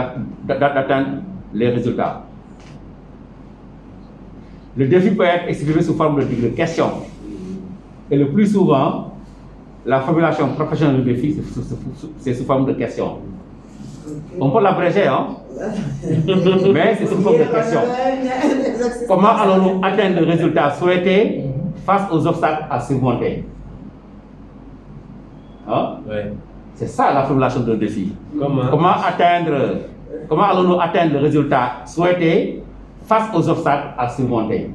Speaker 2: d'atteindre les résultats. Le défi peut être exprimé sous forme de question. Et le plus souvent, la formulation professionnelle du défi, c'est sous forme de question. On peut l'abréger, hein? Mais c'est sous forme de question. Comment allons-nous atteindre le résultat souhaité face aux obstacles à surmonter? Hein?
Speaker 8: Ouais.
Speaker 2: C'est ça la formulation d'un défi.
Speaker 8: Comment
Speaker 2: atteindre comment allons-nous atteindre le résultat souhaité face aux obstacles à surmonter.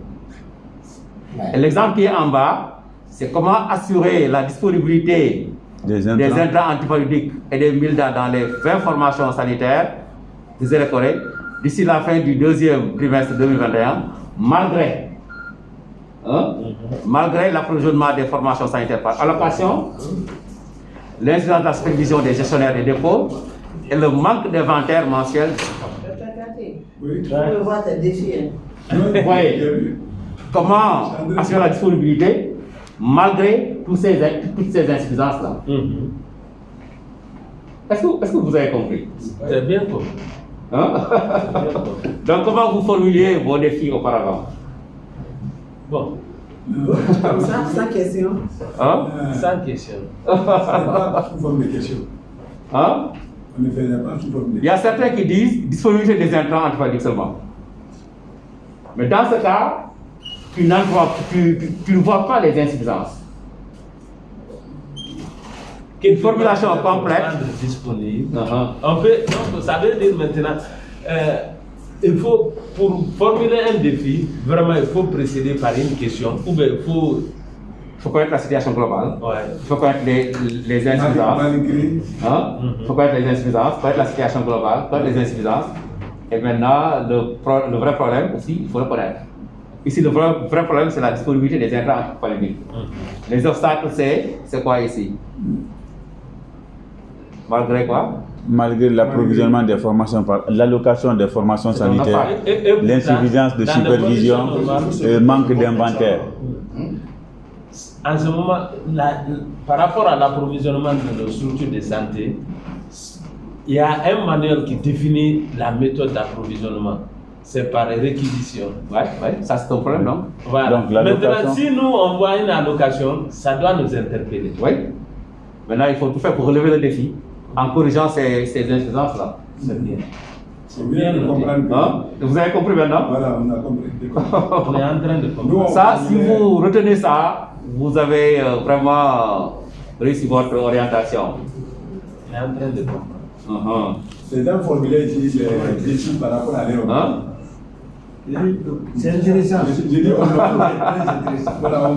Speaker 2: Et l'exemple qui est en bas, c'est comment assurer la disponibilité des intrants antipaludiques et des miltants dans les 20 formations sanitaires des élèves Corée d'ici la fin du deuxième trimestre 2021, malgré l'approvisionnement des formations sanitaires par allocation, l'incidence de la supervision des gestionnaires des dépôts et le manque d'inventaire mensuel.
Speaker 4: Oui. Tu peux voir tes défis.
Speaker 2: Vous voyez comment assurer la disponibilité malgré toutes ces insuffisances-là. Est-ce que vous avez compris?
Speaker 8: C'est bien compris.
Speaker 2: Donc, comment vous formuliez vos défis auparavant?
Speaker 8: Bon.
Speaker 4: Sans question.
Speaker 8: Sans question.
Speaker 5: C'est pas sous forme de question. On ne faisait pas sous forme de question.
Speaker 2: Il y a certains qui disent disponibilité des intrants antipaludiques seulement. Mais dans ce cas, tu ne vois pas les insuffisances. Une formulation complète.
Speaker 8: Disponible. On peut, donc, ça veut dire maintenant, il faut, pour formuler un défi, vraiment, il faut précéder par une question, ou bien il faut
Speaker 2: connaître la situation globale. Il faut connaître les insuffisances. Il faut connaître les insuffisances, connaître la situation globale, connaître les insuffisances. Et maintenant, le vrai problème aussi, il faut le connaître. Ici, le vrai problème, c'est la disponibilité des intrants antipaludiques. Les obstacles, c'est quoi ici? Malgré quoi?
Speaker 7: Malgré l'approvisionnement des formations, l'allocation des formations sanitaires, l'insuffisance de supervision et le manque d'inventaire.
Speaker 8: En ce moment, par rapport à l'approvisionnement de nos structures de santé, il y a un manuel qui définit la méthode d'approvisionnement. C'est par réquisition.
Speaker 2: Ça c'est un problème, non?
Speaker 8: Voilà.
Speaker 7: Donc,
Speaker 8: maintenant, si nous on voit une allocation, ça doit nous interpeller.
Speaker 2: Maintenant, il faut tout faire pour relever le défi en corrigeant ces insuffisances-là.
Speaker 8: C'est bien.
Speaker 5: C'est bien de comprendre.
Speaker 2: Vous avez compris maintenant?
Speaker 5: Voilà, on a compris.
Speaker 8: On est en train de comprendre.
Speaker 2: Ça, si vous retenez ça, vous avez vraiment réussi votre orientation.
Speaker 8: On est en train de comprendre.
Speaker 5: C'est un formulaire ici, les défis par rapport à l'aéroport.
Speaker 11: C'est intéressant.
Speaker 5: Je dis, on a très intéressant. Voilà,